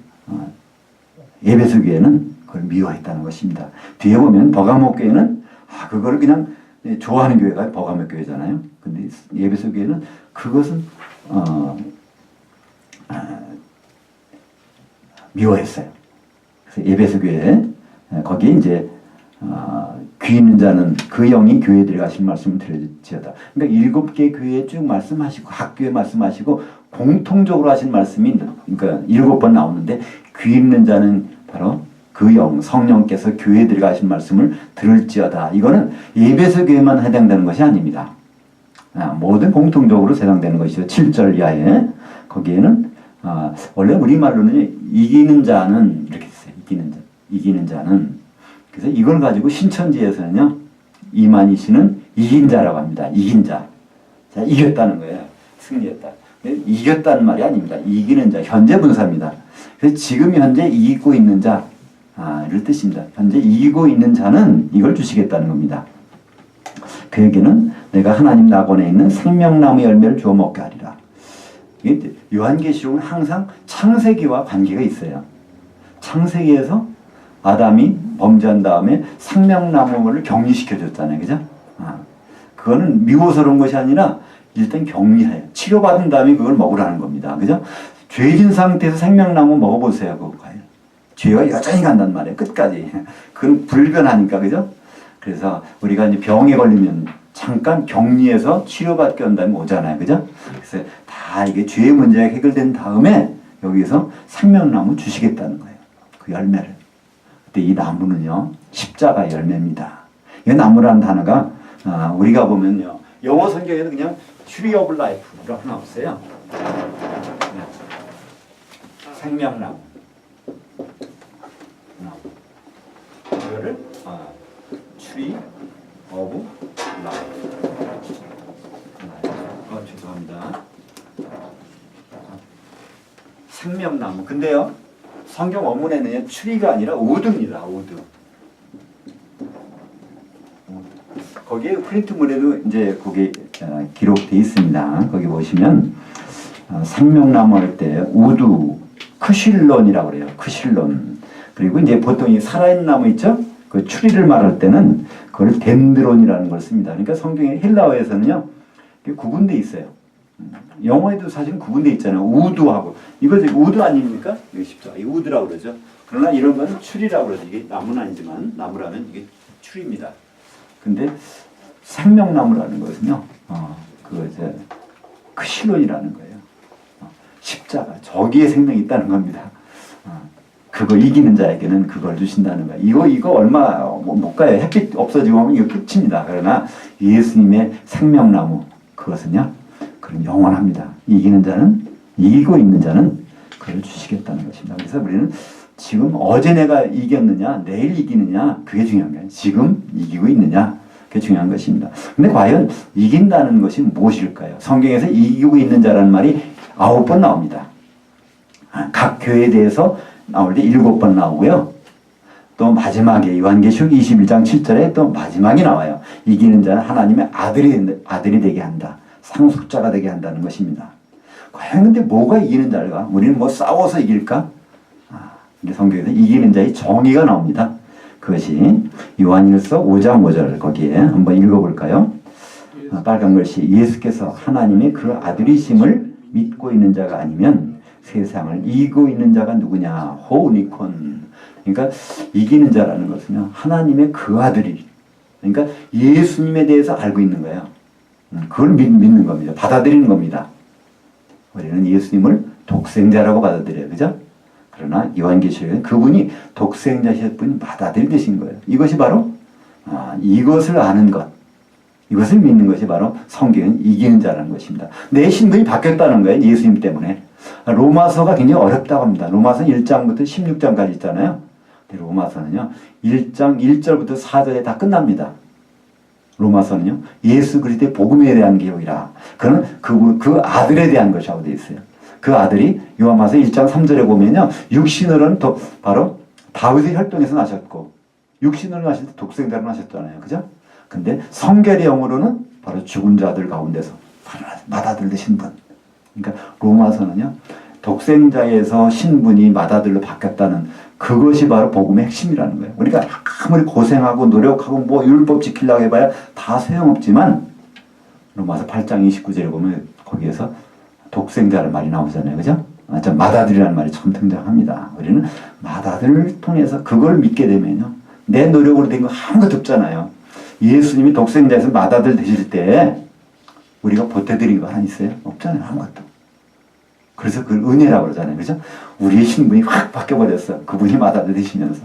에베소 교회는 그걸 미워했다는 것입니다. 뒤에 보면 버가모 교회는, 그거를 그냥 좋아하는 교회가 버가모 교회잖아요. 근데 에베소 교회는 그것은, 미워했어요. 그래서 에베소 교회 거기에 이제 귀 있는 자는 그 영이 교회에 들어가신 말씀을 드려지어다. 그러니까 7개 교회에 쭉 말씀하시고 각 교회 말씀하시고 공통적으로 하신 말씀이 그러니까 7번 나오는데 귀 있는 자는 바로 그 영 성령께서 교회에 들어가신 말씀을 들을지어다. 이거는 에베소 교회만 해당되는 것이 아닙니다. 모든 공통적으로 해당되는 것이죠. 7절 이하에 거기에는 원래 우리말로는 이기는 자는 이렇게 했어요. 이기는 자는. 그래서 이걸 가지고 신천지에서는요, 이만희 씨는 이긴 자라고 합니다. 이긴 자. 자, 이겼다는 거예요. 승리했다. 이겼다는 말이 아닙니다. 이기는 자, 현재 분사입니다. 그래서 지금 현재 이기고 있는 자, 이럴 뜻입니다. 현재 이기고 있는 자는 이걸 주시겠다는 겁니다. 그에게는 내가 하나님 낙원에 있는 생명나무 열매를 주어 먹게 하리라. 요한계시록은 항상 창세기와 관계가 있어요. 창세기에서 아담이 범죄한 다음에 생명나무를 격리시켜줬잖아요. 그죠? 그거는 미워서 그런 것이 아니라 일단 격리해요. 치료받은 다음에 그걸 먹으라는 겁니다. 그죠? 죄진 상태에서 생명나무 먹어보세요. 그거 과연. 죄가 여전히 간단 말이에요. 끝까지. 그건 불변하니까. 그죠? 그래서 우리가 이제 병에 걸리면 잠깐 격리해서 치료받게 한 다음에 오잖아요. 그죠? 그래서 다 이게 죄의 문제가 해결된 다음에 여기서 생명나무 주시겠다는 거예요. 그 열매를. 근데 이 나무는요, 십자가 열매입니다. 이 나무라는 단어가, 우리가 보면요, 영어 성경에는 그냥 Tree of Life라고 나왔어요. 생명나무. 이거를, Tree of Life. 죄송합니다. 생명나무. 근데요, 성경 원문에는 추리가 아니라 우드입니다. 우드. 거기에 프린트물에도 이제 거기 기록되어 있습니다. 거기 보시면 생명나무 할 때 우드, 크실론이라고 그래요. 크실론. 그리고 이제 보통 이 살아있는 나무 있죠? 그 추리를 말할 때는 그걸 덴드론이라는 걸 씁니다. 그러니까 성경의 헬라어에서는요, 구분되어 있어요. 영어에도 사실은 구분되어 있잖아요. 우드하고. 이거 우드 아닙니까? 이거 쉽죠. 이 우드라고 그러죠. 그러나 이런 건 추리라고 그러죠. 이게 나무는 아니지만, 나무라면 이게 추리입니다. 근데 생명나무라는 것은요, 이제 크실론이라는 거예요. 십자가. 저기에 생명이 있다는 겁니다. 그거 이기는 자에게는 그걸 주신다는 거예요. 이거 얼마 못 가요. 햇빛 없어지고 하면 이거 끝입니다. 그러나 예수님의 생명나무 그것은요, 그럼 영원합니다. 이기는 자는, 이기고 있는 자는 그걸 주시겠다는 것입니다. 그래서 우리는 지금 어제 내가 이겼느냐, 내일 이기느냐, 그게 중요한 거예요. 지금 이기고 있느냐, 그게 중요한 것입니다. 근데 과연 이긴다는 것이 무엇일까요? 성경에서 이기고 있는 자라는 말이 9번 나옵니다. 각 교회에 대해서 나올 때 7번 나오고요. 또 마지막에 요한계시록 21장 7절에 또 마지막에 나와요. 이기는 자는 하나님의 아들이 되게 한다. 상속자가 되게 한다는 것입니다. 과연 근데 뭐가 이기는 자일까? 우리는 뭐 싸워서 이길까? 근데 성경에서 이기는 자의 정의가 나옵니다. 그것이 요한일서 5장 5절 거기에 한번 읽어볼까요? 빨간 글씨, 예수께서 하나님의 그 아들이심을 믿고 있는 자가 아니면 세상을 이기고 있는 자가 누구냐? 호우니콘. 그러니까 이기는 자라는 것은요, 하나님의 그 아들이, 그러니까 예수님에 대해서 알고 있는 거예요. 그걸 믿는 겁니다. 받아들이는 겁니다. 우리는 예수님을 독생자라고 받아들여요. 그죠? 그러나 요한계시록은 그분이 독생자실 분이 받아들이신 거예요. 이것이 바로 이것을 아는 것, 이것을 믿는 것이 바로 성경은 이기는 자라는 것입니다. 내 신분이 바뀌었다는 거예요. 예수님 때문에. 로마서가 굉장히 어렵다고 합니다. 로마서는 1장부터 16장까지 있잖아요. 로마서는요, 1장 1절부터 4절에 다 끝납니다. 로마서는요, 예수 그리스도의 복음에 대한 기록이라. 그는 그 아들에 대한 것이라고 되어 있어요. 그 아들이 요한마서 1장 3절에 보면요, 육신으로는 바로 다윗의 혈통에서 나셨고, 육신으로 나실 때 독생자로 나셨잖아요. 그죠? 근데 성결의 영으로는 바로 죽은 자들 가운데서 맏아들 되신 분. 그러니까 로마서는요, 독생자에서 신분이 맏아들로 바뀌었다는 그것이 바로 복음의 핵심이라는 거예요. 우리가 아무리 고생하고 노력하고 뭐 율법 지키려고 해봐야 다 소용없지만, 로마서 8장 29절에 보면 거기에서 독생자라는 말이 나오잖아요. 그죠? 맏아들이라는 말이 처음 등장합니다. 우리는 맏아들을 통해서 그걸 믿게 되면요, 내 노력으로 된 거 아무것도 없잖아요. 예수님이 독생자에서 맏아들 되실 때 우리가 보태드린 거 하나 있어요? 없잖아요. 아무것도. 그래서 그걸 은혜라고 그러잖아요. 그죠? 우리의 신분이 확 바뀌어버렸어요. 그분이 맏아들 되시면서.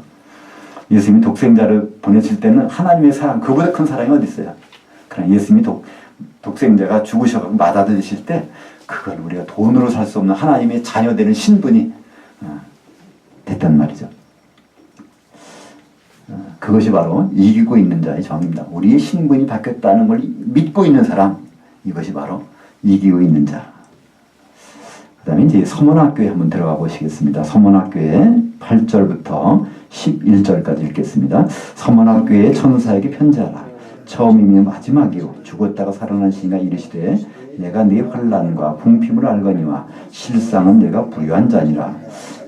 예수님이 독생자를 보내실 때는 하나님의 사랑, 그보다 큰 사랑이 어디 있어요? 그러나 예수님이 독생자가 죽으셔가지고 맏아들 되실 때 그걸 우리가 돈으로 살 수 없는 하나님의 자녀 되는 신분이 됐단 말이죠. 그것이 바로 이기고 있는 자의 정의입니다. 우리의 신분이 바뀌었다는 걸 믿고 있는 사람, 이것이 바로 이기고 있는 자. 그 다음에 이제 서문학교에 한번 들어가 보시겠습니다. 서문학교에 8절부터 11절까지 읽겠습니다. 서문학교에 천사에게 편지하라. 처음이며 마지막이요 죽었다가 살아나시니가 이르시되 내가 네 환난과 궁핍을 알거니와 실상은 내가 부유한 자니라.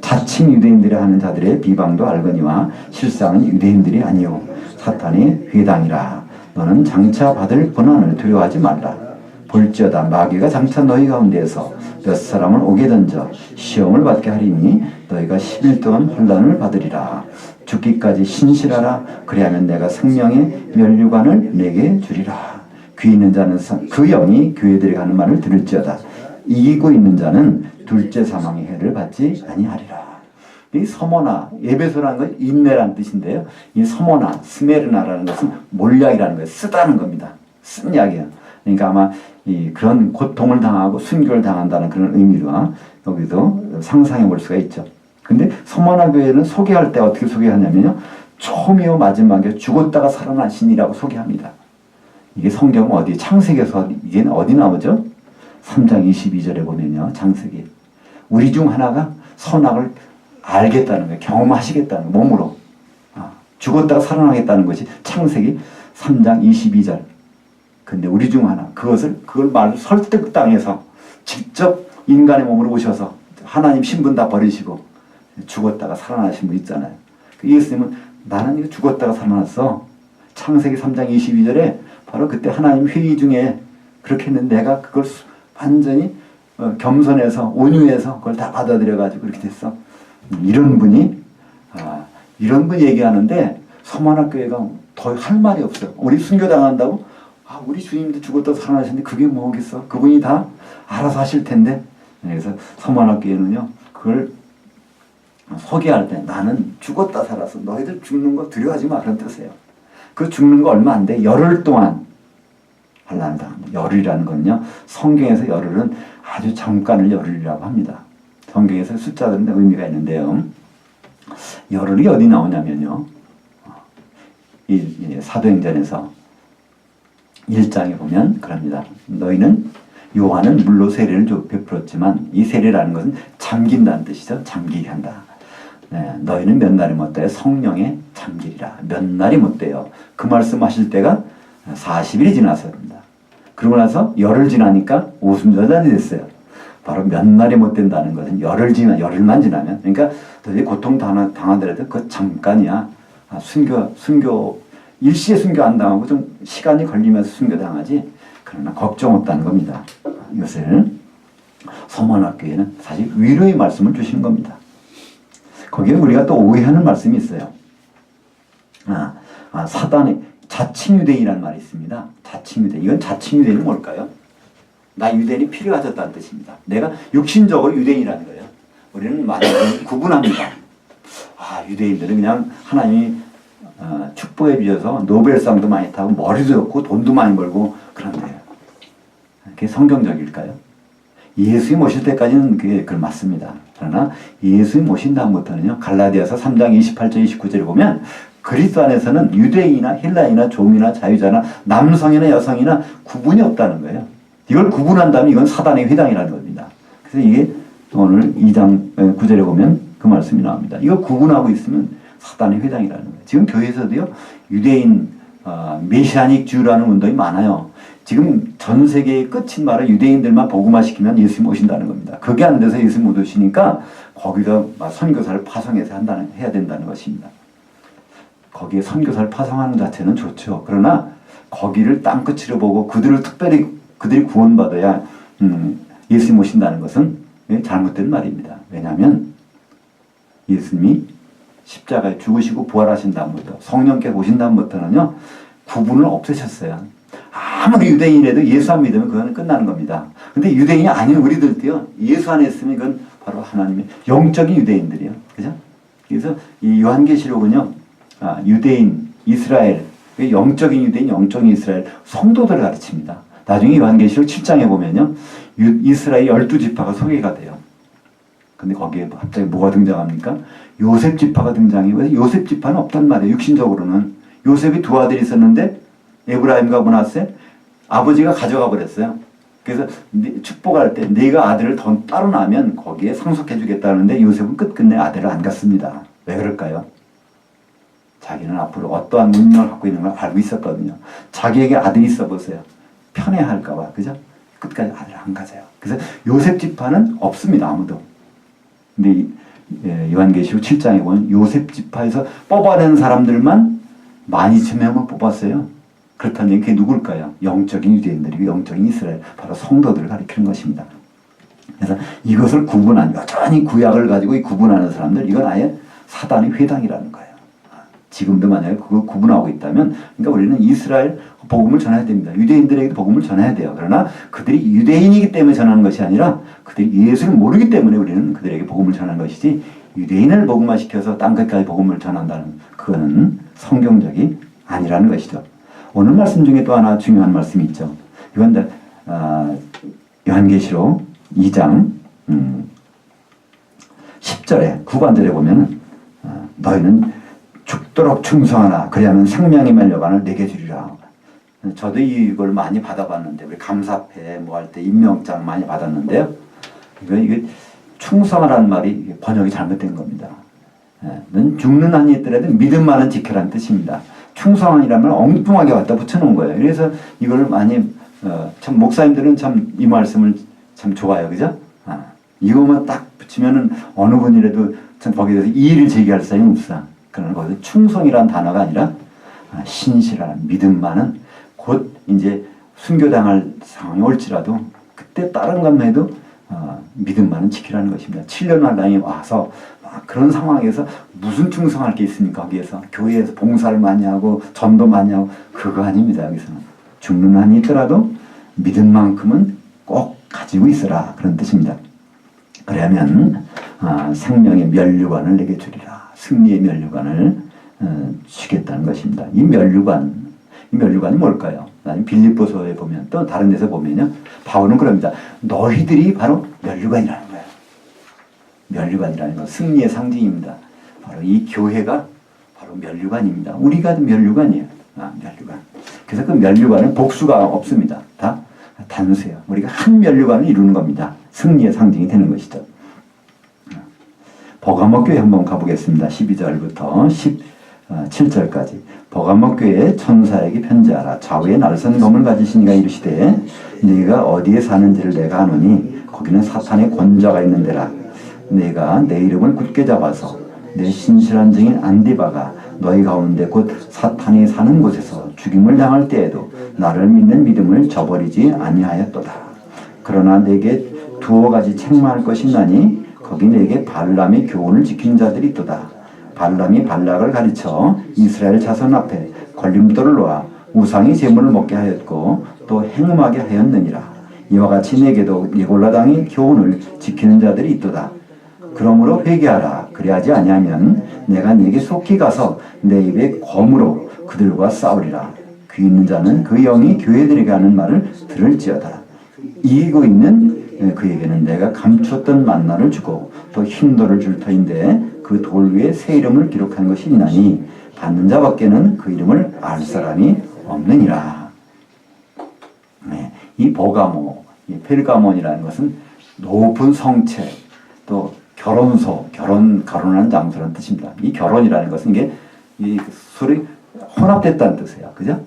자칭 유대인들이 하는 자들의 비방도 알거니와 실상은 유대인들이 아니요 사탄의 회당이라. 너는 장차 받을 고난을 두려워하지 말라. 볼지어다 마귀가 장차 너희 가운데에서 몇 사람을 오게 던져 시험을 받게 하리니 너희가 10일 동안 혼란을 받으리라. 죽기까지 신실하라. 그리하면 내가 생명의 면류관을 내게 주리라. 귀 있는 자는 그 영이 교회들이 가는 말을 들을지어다. 이기고 있는 자는 둘째 사망의 해를 받지 아니하리라. 이 서머나, 에베소라는 건 인내라는 뜻인데요. 이 서머나, 스메르나라는 것은 몰약이라는 거예요. 쓰다는 겁니다. 쓴 약이에요. 그러니까 아마 그런 고통을 당하고 순교를 당한다는 그런 의미로 여기도 상상해 볼 수가 있죠. 근데 서머나 교회는 소개할 때 어떻게 소개하냐면요, 처음이요 마지막에 죽었다가 살아나신이라고 소개합니다. 이게 성경 어디, 창세기에서 이게 어디 나오죠? 3장 22절에 보면요, 창세기. 우리 중 하나가 선악을 알겠다는 거예요. 경험하시겠다는 거예요. 몸으로. 죽었다가 살아나겠다는 것이 창세기 3장 22절. 근데 우리 중 하나, 그걸 말로 설득당해서 직접 인간의 몸으로 오셔서 하나님 신분 다 버리시고 죽었다가 살아나신 분 있잖아요. 예수님은 나는 이거 죽었다가 살아났어. 창세기 3장 22절에 바로 그때 하나님 회의 중에 그렇게 했는데 내가 그걸 완전히 겸손해서 온유해서 그걸 다 받아들여가지고 그렇게 됐어. 이런 분이 얘기하는데 서만학교회가 더 할 말이 없어요. 우리 순교당한다고? 우리 주님도 죽었다 살아나셨는데 그게 뭐겠어? 그분이 다 알아서 하실 텐데. 그래서 서만학교회는요, 그걸 소개할 때 나는 죽었다 살았어. 너희들 죽는 거 두려워하지 마. 그런 뜻이에요. 그 죽는 거 얼마 안 돼. 열흘 동안 환난을 당합니다. 열흘이라는 건요. 성경에서 열흘은 아주 잠깐을 열흘이라고 합니다. 성경에서 숫자들은 의미가 있는데요. 열흘이 어디 나오냐면요. 이 사도행전에서 1장에 보면 그럽니다. 너희는 요한은 물로 세례를 베풀었지만 이 세례라는 것은 잠긴다는 뜻이죠. 잠기게 한다. 네, 너희는 몇 날이 못돼 성령에 잠기리라. 몇 날이 못돼요. 그 말씀하실 때가 40일이 지났습니다. 그러고 나서 열흘 지나니까 오순절날이 됐어요. 바로 몇 날이 못 된다는 것은 열흘만 지나면, 그러니까 너희 고통 당하더라도 그 잠깐이야. 순교 일시에 순교 안 당하고 좀 시간이 걸리면서 순교 당하지. 그러나 걱정 없다는 겁니다. 이것을 서문학교에는 사실 위로의 말씀을 주시는 겁니다. 거기에 우리가 또 오해하는 말씀이 있어요. 사단의 자칭유대인이라는 말이 있습니다. 자칭유대인. 이건 자칭유대인은 뭘까요? 나 유대인이 피를 가졌다는 뜻입니다. 내가 육신적으로 유대인이라는 거예요. 우리는 많이 구분합니다. 유대인들은 그냥 하나님이 축복해 주셔서 노벨상도 많이 타고 머리도 좋고 돈도 많이 벌고 그런데요. 그게 성경적일까요? 예수님 오실 때까지는 그게 맞습니다. 그러나 예수님 오신 다음부터는요. 갈라디아서 3장 28절 29절을 보면 그리스도 안에서는 유대인이나 헬라인이나 종이나 자유자나 남성이나 여성이나 구분이 없다는 거예요. 이걸 구분한다면 이건 사단의 회당이라는 겁니다. 그래서 이게 오늘 2장 9절에 보면 그 말씀이 나옵니다. 이거 구분하고 있으면 사단의 회당이라는 거예요. 지금 교회에서도요. 유대인 메시아닉 주라는 운동이 많아요. 지금 전 세계의 끝인 말을 유대인들만 복음화시키면 예수님 오신다는 겁니다. 그게 안 돼서 예수님 못 오시니까 거기다 선교사를 파송해서 해야 된다는 것입니다. 거기에 선교사를 파송하는 자체는 좋죠. 그러나 거기를 땅끝으로 보고 그들이 구원받아야 예수님 오신다는 것은 잘못된 말입니다. 왜냐하면 예수님이 십자가에 죽으시고 부활하신 다음부터 성령께서 오신 다음부터는요. 구분을 없애셨어요. 아무리 유대인이라도 예수 안 믿으면 그건 끝나는 겁니다. 근데 유대인이 아닌 우리들도요. 예수 안에 있으면 이건 바로 하나님의 영적인 유대인들이요. 그죠? 그래서 이 요한계시록은요. 유대인, 이스라엘, 영적인 유대인, 영적인 이스라엘 성도들을 가르칩니다. 나중에 요한계시록 7장에 보면요. 이스라엘 12지파가 소개가 돼요. 근데 거기에 갑자기 뭐가 등장합니까? 요셉 지파가 등장해요. 왜 요셉 지파는 없단 말이에요. 육신적으로는. 요셉이 두 아들이 있었는데 에브라임과 므낫세 아버지가 가져가 버렸어요. 그래서 축복할 때 네가 아들을 더 따로 낳으면 거기에 상속해 주겠다는데 요셉은 끝끝내 아들을 안 갖습니다. 왜 그럴까요? 자기는 앞으로 어떠한 운명을 갖고 있는 걸 알고 있었거든요. 자기에게 아들이 있어 보세요. 편애할까 봐. 그죠? 끝까지 아들을 안 가져요. 그래서 요셉 지파는 없습니다. 아무도. 근데 요한계시록 7장에 보면 요셉 지파에서 뽑아낸 사람들만 12,000명을 뽑았어요. 그렇다면 그게 누굴까요? 영적인 유대인들이고 영적인 이스라엘, 바로 성도들을 가리키는 것입니다. 그래서 이것을 여전히 구약을 가지고 구분하는 사람들, 이건 아예 사단의 회당이라는 거예요. 지금도 만약에 그걸 구분하고 있다면, 그러니까 우리는 이스라엘 복음을 전해야 됩니다. 유대인들에게도 복음을 전해야 돼요. 그러나 그들이 유대인이기 때문에 전하는 것이 아니라 그들이 예수를 모르기 때문에 우리는 그들에게 복음을 전하는 것이지, 유대인을 복음화시켜서 땅끝까지 복음을 전한다는 그거는 성경적이 아니라는 것이죠. 오늘 말씀 중에 또 하나 중요한 말씀이 있죠. 이건 요한계시록 2장 10절에 9관절에 보면 너희는 죽도록 충성하라. 그리하면 생명의 멸류관을 내게 주리라. 저도 이걸 많이 받아봤는데, 우리 감사패 뭐 할 때 임명장 많이 받았는데요. 이게 충성하라는 말이 번역이 잘못된 겁니다. 넌 죽는 한이 있더라도 믿음만은 지켜라는 뜻입니다. 충성이라면 엉뚱하게 갖다 붙여놓은 거예요. 그래서 이걸 많이 참 목사님들은 참 이 말씀을 참 좋아요, 그죠? 이거만 딱 붙이면은 어느 분이라도 참 거기에 대해서 이의를 제기할 사람이 없어. 그러나 거기서 충성이라는 단어가 아니라 신실한 믿음만은 곧 이제 순교당할 상황이 올지라도 그때 다른 것만 해도 믿음만은 지키라는 것입니다. 7년 환란이 와서 그런 상황에서 무슨 충성할 게 있습니까? 거기에서 교회에서 봉사를 많이 하고 전도 많이 하고 그거 아닙니다. 여기서는 죽는 한이 있더라도 믿음만큼은 꼭 가지고 있어라, 그런 뜻입니다. 그러면 생명의 면류관을 내게 주리라. 승리의 면류관을 주겠다는 것입니다. 이 면류관이 뭘까요? 빌립보서에 보면 또 다른 데서 보면요, 바울은 그럽니다. 너희들이 바로 면류관이라는 거예요. 면류관이라는 건 승리의 상징입니다. 바로 이 교회가 바로 면류관입니다. 우리가 면류관이에요. 면류관. 그래서 그 면류관은 복수가 없습니다. 다 단수예요. 우리가 한 면류관을 이루는 겁니다. 승리의 상징이 되는 것이죠. 버가모 교회 한번 가보겠습니다. 12절부터 17절까지. 버가모 교회 천사에게 편지하라. 좌우에 날선 검을 가지시니가 이르시되 네가 어디에 사는지를 내가 아노니 거기는 사탄의 권좌가 있는 데라. 내가 내 이름을 굳게 잡아서 내 신실한 증인 안디바가 너희 가운데 곧 사탄이 사는 곳에서 죽임을 당할 때에도 나를 믿는 믿음을 저버리지 아니하였도다. 그러나 내게 두어 가지 책망할 것이 있나니 거기 내게 발람의 교훈을 지키는 자들이 있도다. 발람이 발락을 가르쳐 이스라엘 자손 앞에 걸림돌을 놓아 우상의 제물을 먹게 하였고 또 행음하게 하였느니라. 이와 같이 내게도 예골라당의 교훈을 지키는 자들이 있도다. 그러므로 회개하라. 그리하지 아니하면 내가 네게 속히 가서 내 입에 검으로 그들과 싸우리라. 귀 있는 자는 그 영이 교회들에게 하는 말을 들을지어다. 이기고 있는 그에게는 내가 감추었던 만나를 주고 또 흰돌을 줄 터인데 그 돌 위에 새 이름을 기록한 것이 있나니 받는 자밖에는 그 이름을 알 사람이 없느니라. 네, 이 버가모, 이 페르가몬이라는 것은 높은 성체, 또 결혼소, 결혼하는 장소라는 뜻입니다. 이 결혼이라는 것은 이게 이 술이 혼합됐다는 뜻이에요. 그죠?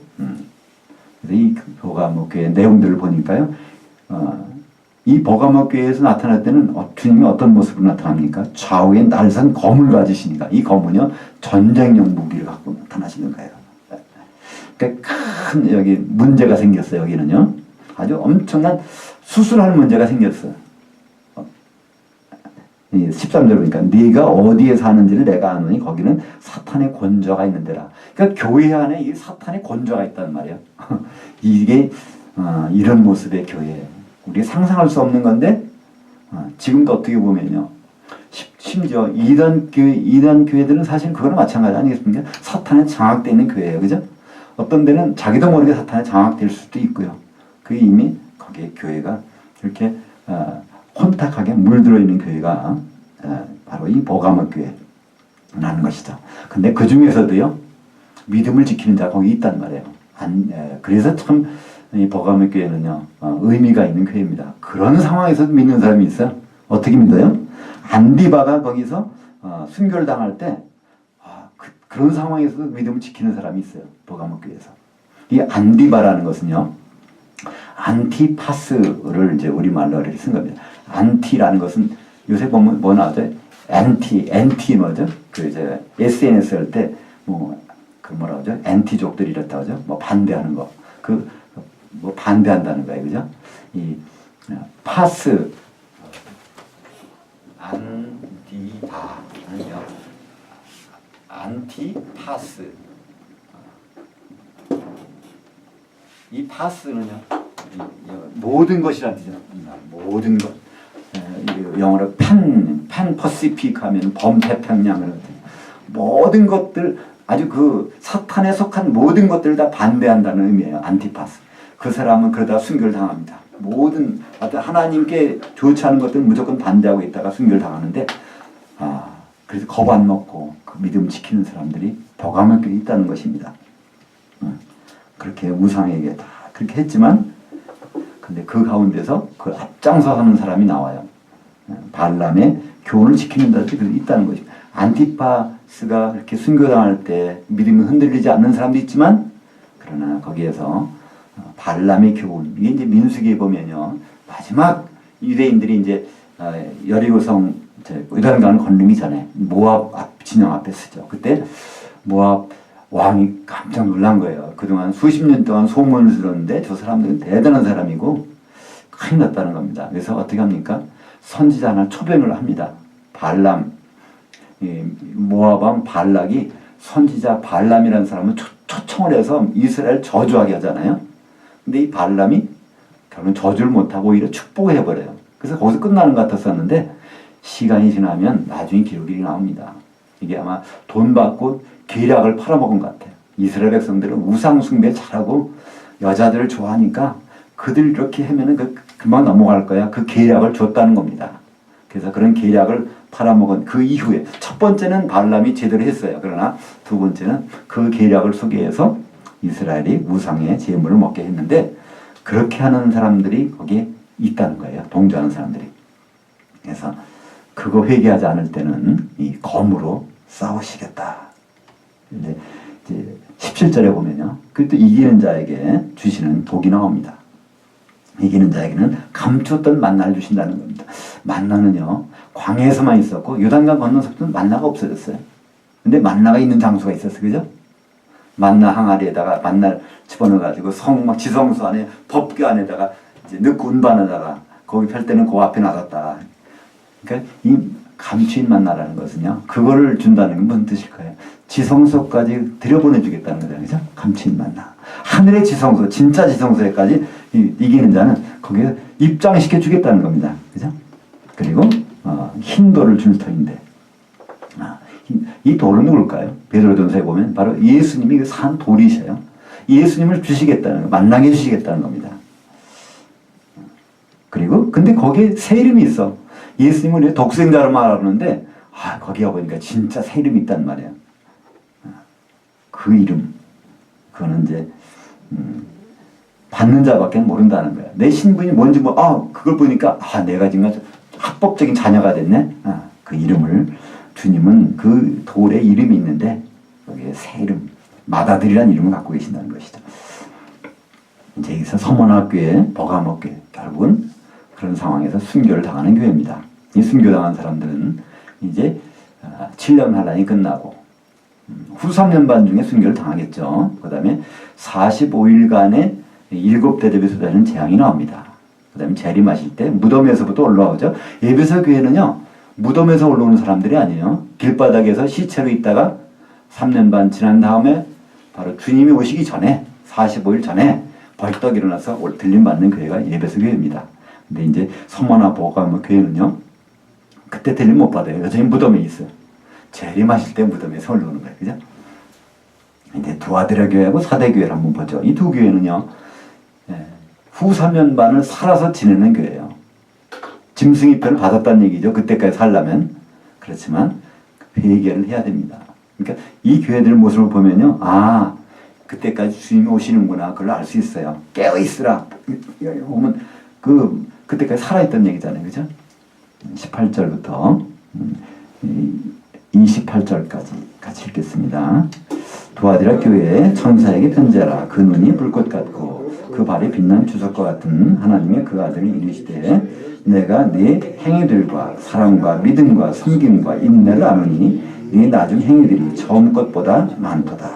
그래서 이 버가모 교회 내용들을 보니까요, 이 버가모 교회에서 나타날 때는 주님이 어떤 모습으로 나타납니까? 좌우에 날선 검을 가지시니까 이 검은요 전쟁용 무기를 갖고 나타나시는 거예요. 그러니까 큰 여기 문제가 생겼어요. 여기는요 아주 엄청난 수술할 문제가 생겼어요. 13절 보니까 네가 어디에 사는지를 내가 아노니 거기는 사탄의 권좌가 있는 데라. 그러니까 교회 안에 이 사탄의 권좌가 있단 말이에요. 이게 이런 모습의 교회예요. 우리가 상상할 수 없는 건데 지금도 어떻게 보면요, 심지어 이단 교회들은 사실 그거랑 마찬가지 아니겠습니까? 사탄에 장악되어 있는 교회예요. 그죠? 어떤 데는 자기도 모르게 사탄에 장악될 수도 있고요. 그게 이미 거기에 교회가 이렇게 혼탁하게 물들어 있는 교회가 바로 이 버가모 교회라는 것이죠. 근데 그 중에서도요, 믿음을 지키는 자가 거기 있단 말이에요. 그래서 참 이 버가모 교회는요, 의미가 있는 교회입니다. 그런 상황에서 믿는 사람이 있어요. 어떻게 믿어요? 안디바가 거기서 순교를 당할 때 그런 상황에서도 믿음을 지키는 사람이 있어요. 버가모 교회에서. 이 안디바라는 것은요, 안티파스를 이제 우리말로 이렇게 쓴 겁니다. 안티라는 것은 요새 보면 뭐 나오죠? 엔티 뭐죠? 그 이제 SNS 할 때 그 뭐라 하죠? 엔티족들이 이렇다 하죠? 뭐 반대하는 거. 뭐 반대한다는 거예요. 그죠? 이 파스 안디바 아니요. 안티파스. 이 파스는요, 모든 것이라는 뜻이죠. 모든 것. 영어로 pan 퍼시픽 하면 범태평양을 모든 것들, 아주 그 사탄에 속한 모든 것들을 다 반대한다는 의미예요. 안티파스. 그 사람은 그러다가 순교를 당합니다. 모든 하나님께 좋지 않은 것들은 무조건 반대하고 있다가 순교를 당하는데, 그래서 겁 안 먹고 그 믿음 지키는 사람들이 버가모 교회에 있다는 것입니다. 그렇게 우상에게 다 그렇게 했지만, 근데 그 가운데서 그 앞장서 하는 사람이 나와요. 발람의 교훈을 지키는 자들이 있다는 것입니다. 안티파스가 그렇게 순교당할 때 믿음이 흔들리지 않는 사람도 있지만, 그러나 거기에서 발람의 교훈, 이게 이제 민수기에 보면요, 마지막 유대인들이 이제 여리고성 요단 강을 건너기 전에 모압 진영 앞에 서죠. 그때 모압 왕이 깜짝 놀란 거예요. 그동안 수십 년 동안 소문을 들었는데 저 사람들은 대단한 사람이고 큰일 났다는 겁니다. 그래서 어떻게 합니까? 선지자 하나 초병을 합니다. 발람, 모압 왕 발락이 선지자 발람이라는 사람을 초청을 해서 이스라엘 저주하게 하잖아요. 근데 이 발람이 결국은 저주를 못하고 오히려 축복을 해버려요. 그래서 거기서 끝나는 것 같았었는데 시간이 지나면 나중에 기록이 나옵니다. 이게 아마 돈 받고 계략을 팔아먹은 것 같아요. 이스라엘 백성들은 우상 숭배 잘하고 여자들을 좋아하니까 그들 이렇게 하면은 금방 넘어갈 거야. 그 계략을 줬다는 겁니다. 그래서 그런 계략을 팔아먹은 그 이후에 첫 번째는 발람이 제대로 했어요. 그러나 두 번째는 그 계략을 소개해서 이스라엘이 우상의 제물을 먹게 했는데 그렇게 하는 사람들이 거기에 있다는 거예요. 동조하는 사람들이. 그래서 그거 회개하지 않을 때는 이 검으로 싸우시겠다. 이제 17절에 보면요. 그때 이기는 자에게 주시는 복이 나옵니다. 이기는 자에게는 감추었던 만나를 주신다는 겁니다. 만나는요, 광야에서만 있었고, 요단강 건너서부터는 만나가 없어졌어요. 근데 만나가 있는 장소가 있었어요. 그죠? 만나 항아리에다가 만나를 집어넣어가지고 지성소 안에 법궤 안에다가 이제 넣고 운반에다가 거기 펼 때는 그 앞에 놔뒀다. 그러니까 이 감추인 만나라는 것은요, 그거를 준다는 게 무슨 뜻일까요? 지성소까지 들여보내주겠다는 거잖아요. 그죠? 감추인 만나. 하늘의 지성소, 진짜 지성소에까지 이기는 자는 거기에 입장시켜 주겠다는 겁니다. 그죠? 그리고 흰 돌을 줄 터인데 이 돌은 누굴까요? 베드로전서에 보면 바로 예수님이 산 돌이셔요. 예수님을 주시겠다는 거, 만나게 해주시겠다는 겁니다. 그리고 근데 거기에 새 이름이 있어. 예수님을 독생자로 말하는데 거기 가보니까 진짜 새 이름이 있단 말이에요. 그 이름, 그거는 이제 받는 자밖에 모른다는 거야. 내 신분이 뭔지 그걸 보니까 내가 지금 합법적인 자녀가 됐네. 그 이름을 주님은 그 돌에 이름이 있는데 거기에 새 이름, 마다들이라는 이름을 갖고 계신다는 것이죠. 이제 여기서 서문학교에 버가목교회, 결국은 그런 상황에서 순교를 당하는 교회입니다. 이 순교당한 사람들은 이제 7년 환란이 끝나고 후 3년 반 중에 순교를 당하겠죠. 그 다음에 45일간의 7대접에 쏟아지는 재앙이 나옵니다. 그 다음에 재림하실 때 무덤에서부터 올라오죠. 에베소 교회는요, 무덤에서 올라오는 사람들이 아니에요. 길바닥에서 시체로 있다가 3년 반 지난 다음에 바로 주님이 오시기 전에 45일 전에 벌떡 일어나서 들림받는 교회가 에베소 교회입니다. 근데 이제 서머나 버가모 교회는요, 그때 들림 못 받아요. 여전히 무덤에 있어요. 재림하실 때 무덤에서 올라오는 거예요. 그죠? 이제 두아드라 교회하고 사대교회를 한번 보죠. 이 두 교회는요, 후 3년 반을 살아서 지내는 교회예요. 짐승이표를 받았다는 얘기죠. 그때까지 살려면. 그렇지만 회개를 해야 됩니다. 그러니까 이 교회들 모습을 보면요, 그때까지 주님이 오시는구나. 그걸 알 수 있어요. 깨어있으라. 보면 그때까지 살아있던 얘기잖아요. 그죠? 18절부터 28절까지 같이 읽겠습니다. 두아디라 교회에 천사에게 편지하라. 그 눈이 불꽃 같고 그 발이 빛난 주석과 같은 하나님의 그 아들이 이르시되 내가 네 행위들과 사랑과 믿음과 섬김과 인내를 아노니 네 나중 행위들이 처음 것보다 많도다.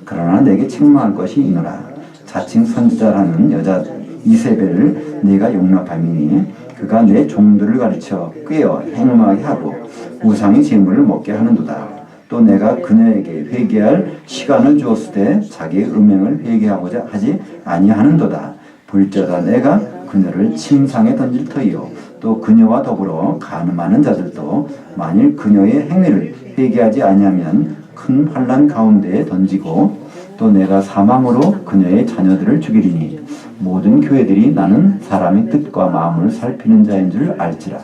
그러나 내게 책망할 것이 이노라. 자칭 선지자라는 여자 이세벨을 네가 용납함이니 그가 내 종들을 가르쳐 꾀어 행음하게 하고 우상의 제물을 먹게 하는도다. 또 내가 그녀에게 회개할 시간을 주었을 때 자기의 음행을 회개하고자 하지 아니하는도다. 볼지어다 내가 그녀를 침상에 던질 터이요 또 그녀와 더불어 간음하는 자들도 만일 그녀의 행위를 회개하지 아니하면 큰 환난 가운데에 던지고 또 내가 사망으로 그녀의 자녀들을 죽이리니 모든 교회들이 나는 사람의 뜻과 마음을 살피는 자인 줄 알지라.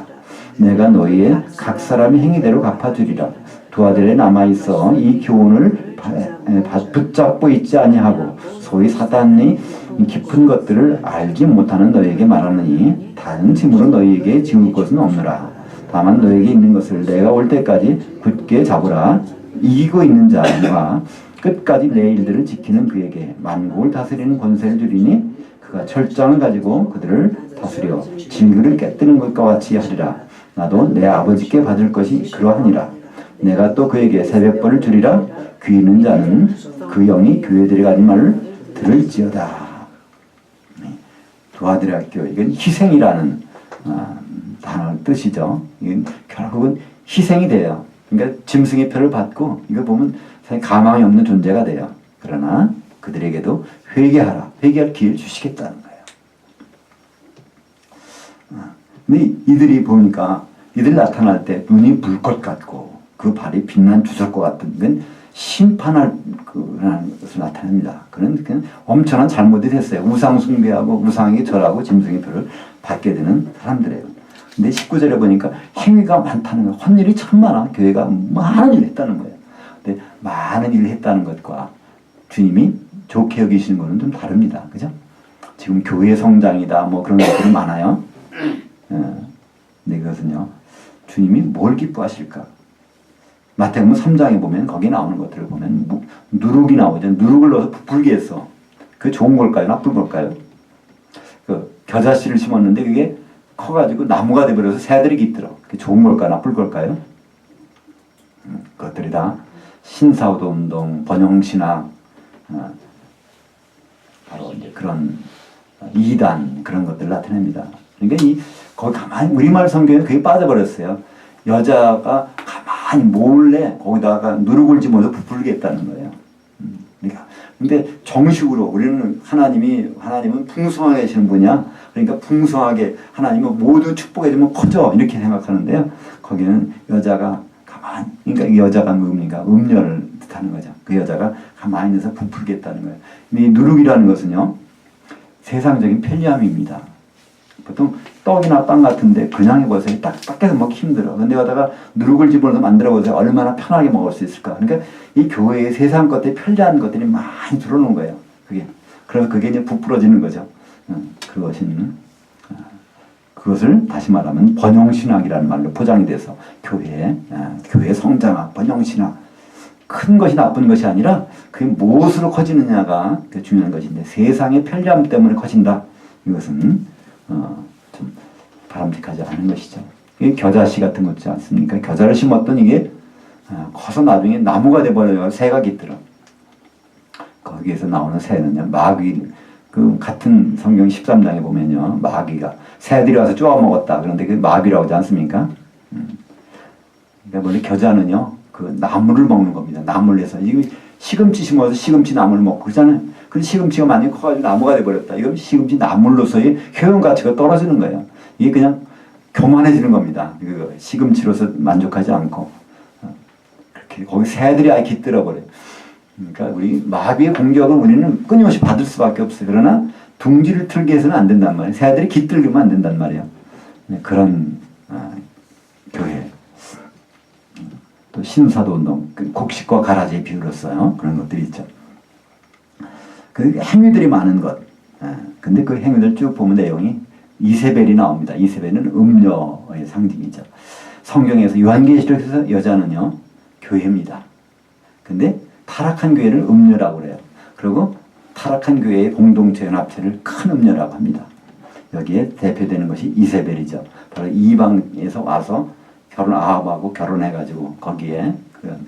내가 너희의 각 사람의 행위대로 갚아주리라. 두아들에 남아있어 이 교훈을 붙잡고 있지 아니하고 소위 사단이 깊은 것들을 알지 못하는 너희에게 말하느니 다른 짐으로 너희에게 지울 것은 없느라. 다만 너희에게 있는 것을 내가 올 때까지 굳게 잡으라. 이기고 있는 자와 끝까지 내 일들을 지키는 그에게 만국을 다스리는 권세를 주리니 그가 철장을 가지고 그들을 다스려 질그를 깨뜨리는 것과 같이 하리라. 나도 내 아버지께 받을 것이 그러하니라. 내가 또 그에게 새벽벌을 주리라. 귀 있는 자는 그 영이 교회들이 가진 말을 들을지어다. 두아드라 교회, 이건 희생이라는 단어 뜻이죠. 이건 결국은 희생이 돼요. 그러니까 짐승의 표를 받고 이거 보면 가망이 없는 존재가 돼요. 그러나 그들에게도 회개하라. 회개할 기회를 주시겠다는 거예요. 근데 이들이 보니까 이들 나타날 때 눈이 불 것 같고 그 발이 빛난 주석과 같은 건 심판할 그런 것을 나타냅니다. 그런 엄청난 잘못이 됐어요. 우상 숭배하고 우상에게 절하고 짐승의 표를 받게 되는 사람들이에요. 근데 19절에 보니까 행위가 많다는 거예요. 헛일이 참 많아. 교회가 많은 일을 했다는 거예요. 근데 많은 일을 했다는 것과 주님이 좋게 여기시는 것은 좀 다릅니다. 그죠? 지금 교회 성장이다 뭐 그런 것들이 많아요. 근데 그것은요, 주님이 뭘 기뻐하실까? 마태복음 3장에 보면 거기 나오는 것들을 보면 누룩이 나오죠. 누룩을 넣어서 부풀게 했어. 그게 좋은 걸까요? 나쁜 걸까요? 그 겨자씨를 심었는데 그게 커가지고 나무가 돼버려서 새들이 깃들어. 그게 좋은 걸까? 나쁠 걸까요? 그것들이 다 신사후도 운동, 번영신학, 바로 이제 그런 이단 그런 것들을 나타냅니다. 그러니까 거기 가만히 우리말 성경에 그게 빠져버렸어요. 여자가 가만히 몰래 거기다가 누룩을 집어서 부풀게 했다는 거예요. 그러니까 근데 정식으로 우리는 하나님은 풍성하게 하시는 분이야. 그러니까 풍성하게 하나님은 모두 축복해주면 커져 이렇게 생각하는데요. 거기는 여자가 가만히, 그러니까 이 여자가 뭡니까? 음녀를 뜻하는 거죠. 그 여자가 가만히 있어서 부풀게 했다는 거예요. 이 누룩이라는 것은요, 세상적인 편리함입니다. 보통 떡이나 빵 같은데 그냥 해보세요. 딱딱해서 먹기 힘들어. 근데 여기다가 누룩을 집어넣어서 만들어보세요. 얼마나 편하게 먹을 수 있을까. 그러니까 이 교회에 세상 것들이 편리한 것들이 많이 들어오는 거예요. 그래서 그게 이제 부풀어지는 거죠. 그것을 다시 말하면 번영신학이라는 말로 포장이 돼서 교회 성장학, 번영신학. 큰 것이 나쁜 것이 아니라 그게 무엇으로 커지느냐가 중요한 것인데 세상의 편리함 때문에 커진다. 이것은 좀 바람직하지 않은 것이죠. 이게 겨자씨 같은 거 있지 않습니까? 겨자를 심었던 이게 커서 나중에 나무가 돼버려요. 새가 깃들어. 거기에서 나오는 새는요, 마귀, 그 같은 성경 13장에 보면요, 마귀가 새들이 와서 쪼아 먹었다. 그런데 그 마귀라고 하지 않습니까? 그러니까 원래 겨자는요, 그 나무를 먹는 겁니다. 나무를 해서. 이거 시금치 심어서 시금치 나무를 먹고 그러잖아요. 근데 시금치가 많이 커가지고 나무가 돼버렸다. 이건 시금치 나물로서의 효용 가치가 떨어지는 거예요. 이게 그냥 교만해지는 겁니다. 그 시금치로서 만족하지 않고. 그렇게 거기 새들이 아예 깃들어 버려요. 그러니까 우리 마귀의 공격을 우리는 끊임없이 받을 수밖에 없어요. 그러나 둥지를 틀게 해서는 안 된단 말이에요. 새들이 깃들기만 안 된단 말이에요. 그런 교회. 또 신사도 운동, 곡식과 가라지의 비유를 써요. 그런 것들이 있죠. 그 행위들이 많은 것. 근데 그 행위들 쭉 보면 내용이 이세벨이 나옵니다. 이세벨은 음녀의 상징이죠. 성경에서 요한계시록에서 여자는요, 교회입니다. 근데 타락한 교회를 음녀라고 그래요. 그리고 타락한 교회의 공동체 연합체를 큰 음녀라고 합니다. 여기에 대표되는 것이 이세벨이죠. 바로 이방에서 와서 아합하고 결혼해가지고 거기에 그런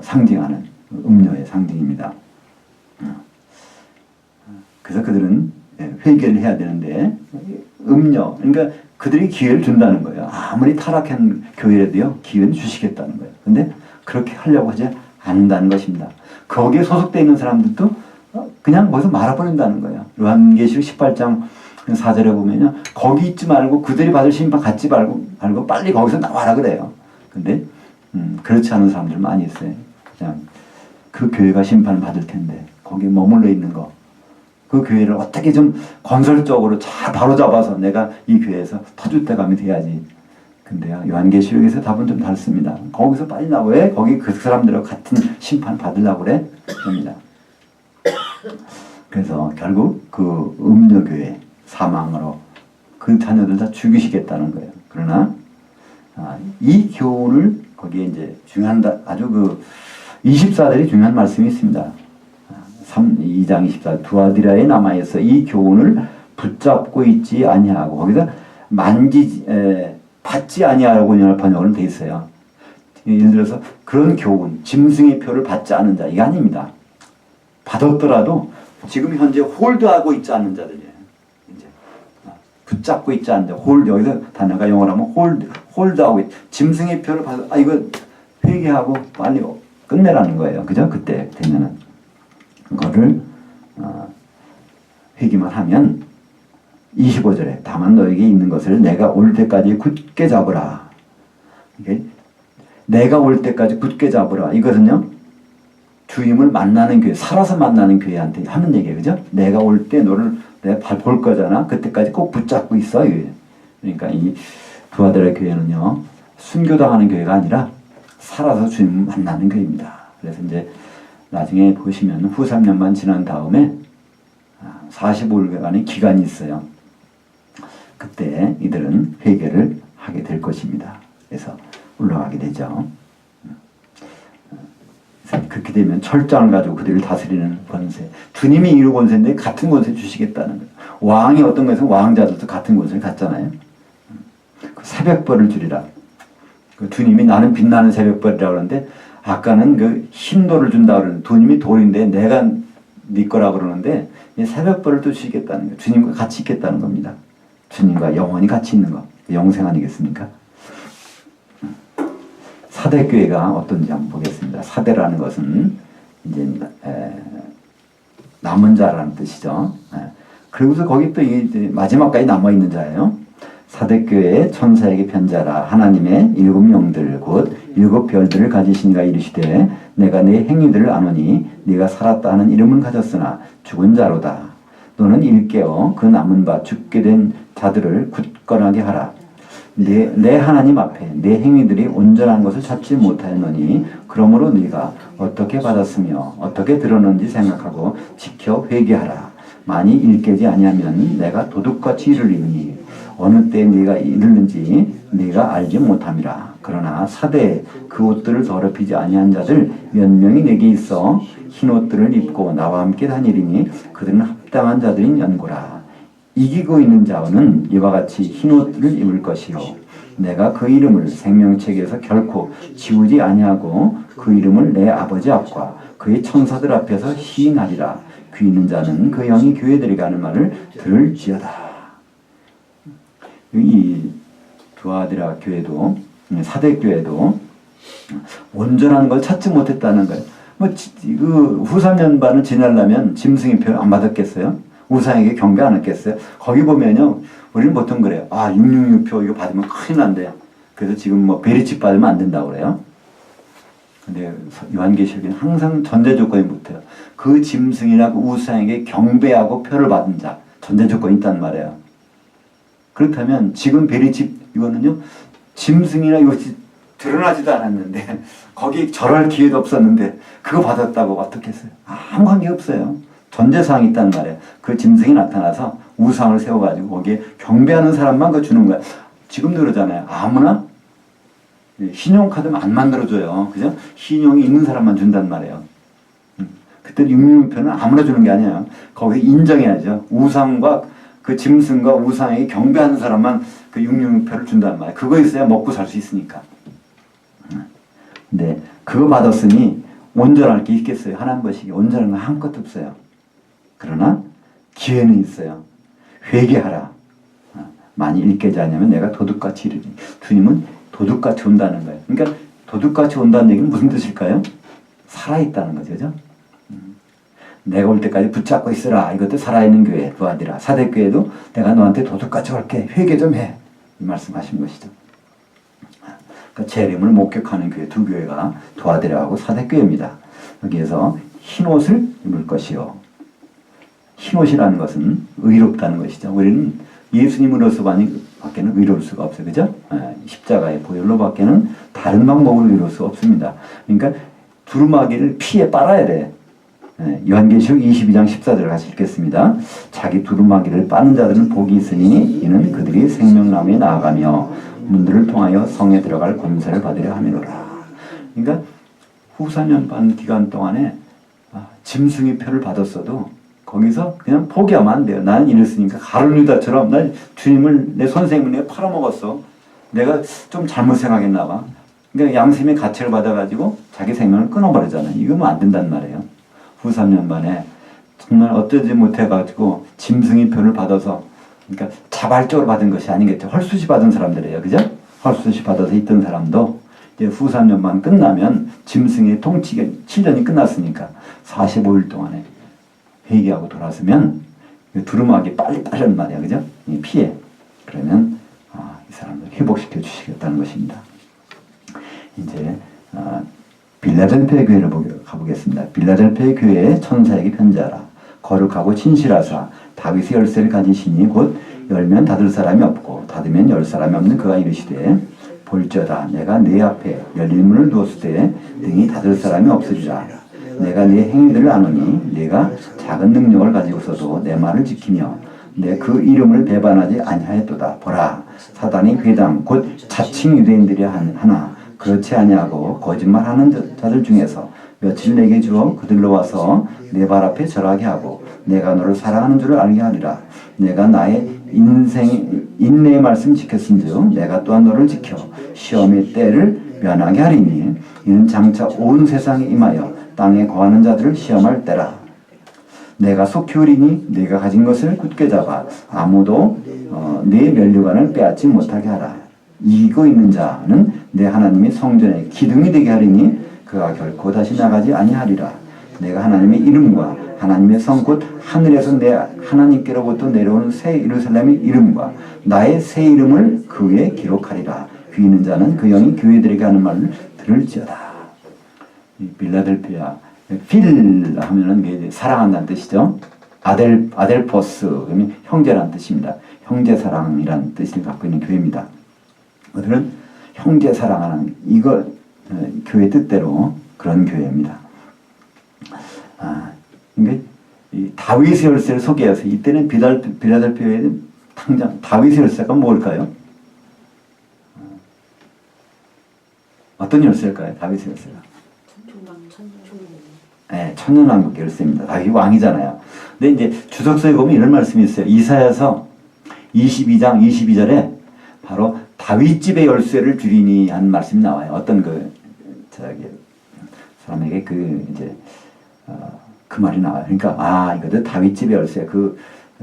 상징하는 음녀의 상징입니다. 그래서 그들은 회개를 해야 되는데 음녀, 그러니까 그들이 기회를 준다는 거예요. 아무리 타락한 교회라도요, 기회는 주시겠다는 거예요. 근데 그렇게 하려고 하지 않는다는 것입니다. 거기에 소속되어 있는 사람들도 그냥 거기서 말아버린다는 거예요. 요한계시록 18장 4절에 보면요, 거기 있지 말고 그들이 받을 심판 갖지 말고 빨리 거기서 나와라 그래요. 근데 그렇지 않은 사람들 많이 있어요. 그냥 그 교회가 심판을 받을 텐데 거기에 머물러 있는 거, 그 교회를 어떻게 좀 건설적으로 잘 바로잡아서 내가 이 교회에서 터줏대감이 돼야지. 근데요, 요한계시록에서 답은 좀 다릅니다. 거기서 빨리 나와. 왜 거기 그 사람들하고 같은 심판 받으려고 그래? 그럽니다. 그래서 결국 그 음녀교회 사망으로 그 자녀들 다 죽이시겠다는 거예요. 그러나 이 교훈을 거기에 이제 중요한 아주 그 24절이 중요한 말씀이 있습니다. 2장 24절 두아디라에 남아있어 이 교훈을 붙잡고 있지 아니하고 거기서 받지 아니하고 번역은 돼 있어요. 예를 들어서 그런 교훈, 짐승의 표를 받지 않은 자, 이게 아닙니다. 받았더라도 지금 현재 홀드하고 있지 않는 자들이에요. 이제 붙잡고 있지 않는 자, 여기서 단어가 영어로 하면 홀드하고 짐승의 표를 받아, 이거 회개하고 빨리 끝내라는 거예요. 그죠? 그때 되면은 그거를 회개만 하면 25절에 다만 너에게 있는 것을 내가 올 때까지 굳게 잡으라. 이게 내가 올 때까지 굳게 잡으라. 이것은요, 주임을 만나는 교회, 살아서 만나는 교회한테 하는 얘기예요. 그죠? 내가 올 때 너를 내가 볼 거잖아. 그때까지 꼭 붙잡고 있어. 그러니까 이 두아데라 교회는요, 순교당하는 교회가 아니라 살아서 주님 만나는 교회입니다. 그래서 이제 나중에 보시면 후 3년만 지난 다음에 45일간의 기간이 있어요. 그때 이들은 회개를 하게 될 것입니다. 그래서 올라가게 되죠. 그렇게 되면 철장을 가지고 그들을 다스리는 권세. 주님이 이루 권세인데 같은 권세 주시겠다는 거예요. 왕이 어떤 것에서 왕자들도 같은 권세를 갖잖아요. 그 새벽벌을 주리라. 그 주님이 나는 빛나는 새벽벌이라고 그러는데 아까는 그 흰돌을 준다고 그러는데 주님이 돌인데 내가 네 거라고 그러는데 새벽벌을 또 주시겠다는 거예요. 주님과 같이 있겠다는 겁니다. 주님과 영원히 같이 있는 거. 영생 아니겠습니까? 사대교회가 어떤지 한번 보겠습니다. 사대라는 것은 이제 남은 자라는 뜻이죠. 그리고서 거기 또 마지막까지 남아있는 자예요. 사대교회의 천사에게 편자라. 하나님의 7 영들 곧 7 별들을 가지시니가 이르시되 내가 네 행위들을 아노니 네가 살았다 하는 이름은 가졌으나 죽은 자로다. 너는 일깨어 그 남은 바 죽게 된 자들을 굳건하게 하라. 내 하나님 앞에 내 행위들이 온전한 것을 찾지 못하였노니 그러므로 네가 어떻게 받았으며 어떻게 들었는지 생각하고 지켜 회개하라. 만일 일깨지 아니하면 내가 도둑같이 이르리니 어느 때 네가 이르는지 네가 알지 못함이라. 그러나 사대에 그 옷들을 더럽히지 아니한 자들 몇 명이 내게 있어 흰 옷들을 입고 나와 함께 다니리니 그들은 합당한 자들인 연고라. 이기고 있는 자는 이와 같이 흰 옷을 입을 것이요 내가 그 이름을 생명책에서 결코 지우지 아니하고 그 이름을 내 아버지 앞과 그의 천사들 앞에서 시인하리라. 귀 있는 자는 그 영이 교회들에게 하는 말을 들을지어다. 이 두아디라 교회도 사대교회도 온전한 걸 찾지 못했다는 거예요. 그 후삼년반을 지내려면 짐승의표를 안 받았겠어요? 우상에게 경배 안 했겠어요? 거기 보면요, 우리는 보통 그래요. 666표 이거 받으면 큰일 난대요. 그래서 지금 뭐 베리칩 받으면 안 된다고 그래요. 근데 요한계시록에는 항상 전제 조건이 붙어요. 그 짐승이나 그 우상에게 경배하고 표를 받은 자, 전제 조건이 있단 말이에요. 그렇다면 지금 베리칩 이거는요, 짐승이나 이것이 드러나지도 않았는데 거기 절할 기회도 없었는데 그거 받았다고 어떻게 했어요? 아무 관계 없어요. 전제사항이 있단 말이에요. 그 짐승이 나타나서 우상을 세워가지고 거기에 경배하는 사람만 그거 주는 거야. 지금도 그러잖아요. 아무나 신용카드만 안 만들어줘요. 그죠? 신용이 있는 사람만 준단 말이에요. 그때 666표는 아무나 주는 게 아니에요. 거기에 인정해야죠. 우상과 그 짐승과 우상에게 경배하는 사람만 그 666표를 준단 말이에요. 그거 있어야 먹고 살 수 있으니까. 근데 그거 받았으니 온전할 게 있겠어요? 하나님 것이 온전한 건 아무것도 없어요. 그러나 기회는 있어요. 회개하라. 많이 일깨지 않으면 내가 도둑같이 이르리. 주님은 도둑같이 온다는 거예요. 그러니까 도둑같이 온다는 얘기는 무슨 뜻일까요? 살아있다는 거죠. 그죠? 내가 올 때까지 붙잡고 있으라. 이것도 살아있는 교회, 두아디라. 사대교회도 내가 너한테 도둑같이 올게. 회개 좀 해. 이 말씀하신 것이죠. 그러니까 재림을 목격하는 교회, 두 교회가 두아디라하고 사대교회입니다. 여기에서 흰 옷을 입을 것이요. 흰 옷이라는 것은 의롭다는 것이죠. 우리는 예수님으로서 밖에는 의로울 수가 없어요. 그죠? 십자가의 보혈로 밖에는 다른 방법으로 의로울 수 없습니다. 그러니까 두루마기를 피에 빨아야 돼. 요한계시록 22장 14절을 같이 읽겠습니다. 자기 두루마기를 빠는 자들은 복이 있으니 이는 그들이 생명나무에 나아가며 문들을 통하여 성에 들어갈 권세를 받으려 함이로라. 그러니까 후 4년반 기간 동안에 짐승의 표를 받았어도 거기서 그냥 포기하면 안 돼요. 나는 이랬으니까 가룟 유다처럼 난 주님을 내 선생님을 내가 팔아먹었어. 내가 좀 잘못 생각했나 봐. 그러니까 양심의 가책을 받아가지고 자기 생명을 끊어버리잖아요. 이거면 안 된단 말이에요. 후 3년 만에 정말 어쩌지 못해가지고 짐승의 표를 받아서 그러니까 자발적으로 받은 것이 아니겠죠. 헐수시 받은 사람들이에요. 그죠? 헐수시 받아서 있던 사람도 이제 후 3년만 끝나면 짐승의 통치가 7년이 끝났으니까 45일 동안에 회개하고 돌아서면 두루마기 빨리 빠른 말이야. 그죠? 이 피해. 그러면 이 사람들 회복시켜 주시겠다는 것입니다. 이제 빌라델피아 교회를 가보겠습니다. 빌라델피아 교회의 천사에게 편지하라. 거룩하고 진실하사 다윗의 열쇠를 가지시니 곧 열면 닫을 사람이 없고 닫으면 열 사람이 없는 그가 이르시되 볼지어다 내가 네 앞에 열린 문을 두었을 때 등이 닫을 사람이 없으리라. 내가 네 행위들을 아노니 네가 작은 능력을 가지고서도 내 말을 지키며 내 그 이름을 배반하지 아니하였도다. 보라 사단이 회당 곧 자칭 유대인들이 하나 그렇지 아니하고 거짓말하는 자들 중에서 며칠 내게 주어 그들로 와서 내 발 앞에 절하게 하고 내가 너를 사랑하는 줄을 알게 하리라. 내가 나의 인내의 말씀 지켰은즉 내가 또한 너를 지켜 시험의 때를 면하게 하리니 이는 장차 온 세상에 임하여 땅에 거하는 자들을 시험할 때라. 내가 속히 오리니 내가 가진 것을 굳게 잡아 아무도 네 면류관을 빼앗지 못하게 하라. 이기고 있는 자는 내 하나님의 성전의 기둥이 되게 하리니 그가 결코 다시 나가지 아니하리라. 내가 하나님의 이름과 하나님의 성 곧 하늘에서 내 하나님께로부터 내려오는 새 예루살렘의 이름과 나의 새 이름을 그 위에 기록하리라. 귀 있는 자는 그 영이 교회들에게 하는 말을 들을지어다. 이 빌라델피아 필 하면은 이게 사랑한다는 뜻이죠. 아델포스 그러면 형제라는 뜻입니다. 형제 사랑이라는 뜻을 갖고 있는 교회입니다. 그들은 형제 사랑하는 이거 교회 뜻대로 그런 교회입니다. 그러니까 이 다윗의 열쇠를 소개해서 이때는 빌라델피아의 당장 다윗의 열쇠가 뭘까요? 어떤 열쇠일까요? 다윗의 열쇠가? 네, 천년왕국 열쇠입니다. 다윗이 왕이잖아요. 근데 이제 주석서에 보면 이런 말씀이 있어요. 이사야서 22장 22절에 바로 다윗 집의 열쇠를 주리니 한 말씀이 나와요. 어떤 사람에게 그 말이 나와요. 그러니까 이것도 다윗 집의 열쇠, 그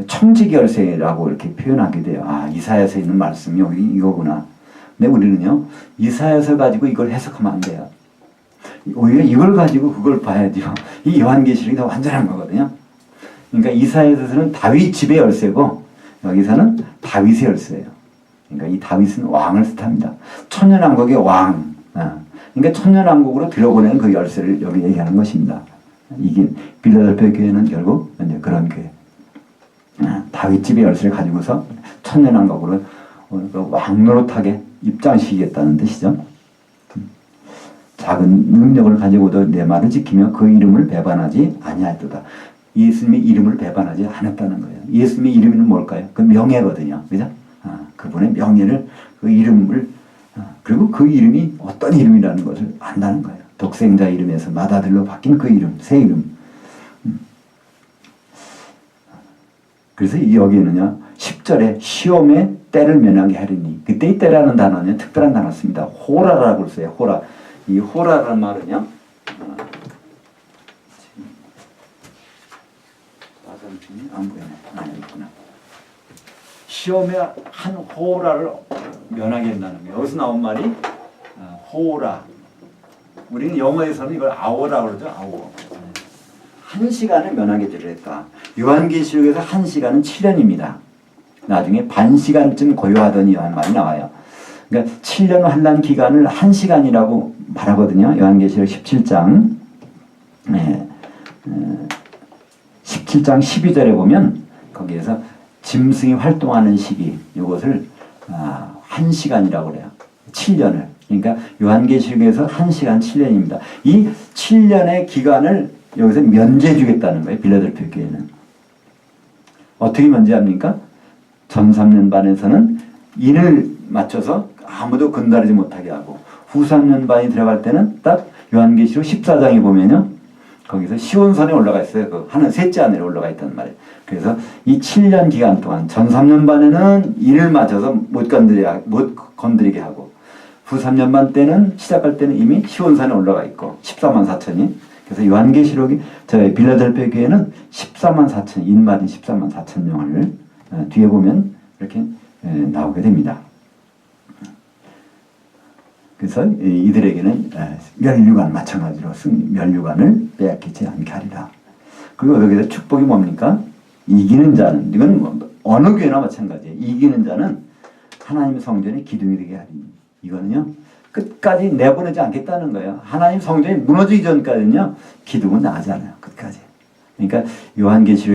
청직 열쇠라고 이렇게 표현하게 돼요. 이사야서에 있는 말씀이 여기 이거구나. 근데 우리는요 이사야서 가지고 이걸 해석하면 안 돼요. 오히려 이걸 가지고 그걸 봐야죠. 이 요한계시록이 더 완전한 거거든요. 그러니까 이사야서는 다윗 집의 열쇠고 여기서는 다윗의 열쇠예요. 그러니까 이 다윗은 왕을 뜻합니다. 천년왕국의 왕. 그러니까 천년왕국으로 들어보내는 그 열쇠를 여기 얘기하는 것입니다. 이게 빌라델피아 교회는 결국 이제 그런 교회. 다윗 집의 열쇠를 가지고서 천년왕국으로 왕 노릇하게 입장시키겠다는 뜻이죠. 작은 능력을 가지고도 내 말을 지키며 그 이름을 배반하지 아니하였도다. 예수님의 이름을 배반하지 않았다는 거예요. 예수님의 이름은 뭘까요? 그 명예거든요. 그죠? 그분의 명예를, 그 이름을, 그리고 그 이름이 어떤 이름이라는 것을 안다는 거예요. 독생자 이름에서 맏아들로 바뀐 그 이름, 새 이름. 그래서 여기는요, 10절에 시험의 때를 면하게 하리니, 그때 이 때라는 단어는 특별한 단어였습니다. 호라라고 써요. 호라. 이 호라라는 말은요, 안 보이네. 있구나. 시험의 한 호라를 면하게 한다는 거예요. 여기서 나온 말이 호라. 우리는 영어에서는 이걸 아워라고 그러죠. 아워. 한 시간을 면하게 되렸다. 요한계시록에서 한 시간은 7년입니다. 나중에 반 시간쯤 고요하더니 하는 말이 나와요. 그러니까 7년 환란 기간을 한 시간이라고 말하거든요. 요한계시록 17장 17장 12절에 보면 거기에서 짐승이 활동하는 시기 이것을 한 시간이라고 그래요. 7년을. 그러니까 요한계시록에서 한 시간 7년입니다. 이 7년의 기간을 여기서 면제해 주겠다는 거예요. 빌라델피아 교회는. 어떻게 면제합니까? 전 3년 반에서는 인을 맞춰서 아무도 건드리지 못하게 하고 후 3년 반이 들어갈 때는 딱 요한계시록 14장에 보면요. 거기서 시온산에 올라가 있어요. 그 하늘 셋째 하늘에 올라가 있단 말이에요. 그래서 이 7년 기간 동안 전 3년 반에는 인을 맞춰서 못 건드리게 하고 후 3년 반 때는 시작할 때는 이미 시온산에 올라가 있고 14만 4천이 그래서 요한계시록이 저희 빌라델피아 교회는 14만 4천 인마린 14만 4천 명을 뒤에 보면 이렇게 나오게 됩니다. 그래서 이들에게는 면류관 마찬가지로 면류관을 빼앗기지 않게 하리라. 그리고 여기서 축복이 뭡니까? 이기는 자는 이건 뭐 어느 교회나 마찬가지예요. 이기는 자는 하나님의 성전의 기둥이 되게 하리니 이거는요 끝까지 내보내지 않겠다는 거예요. 하나님 성전이 무너지기 전까지는요, 기둥은 나가잖아요. 끝까지. 그러니까 요한계시록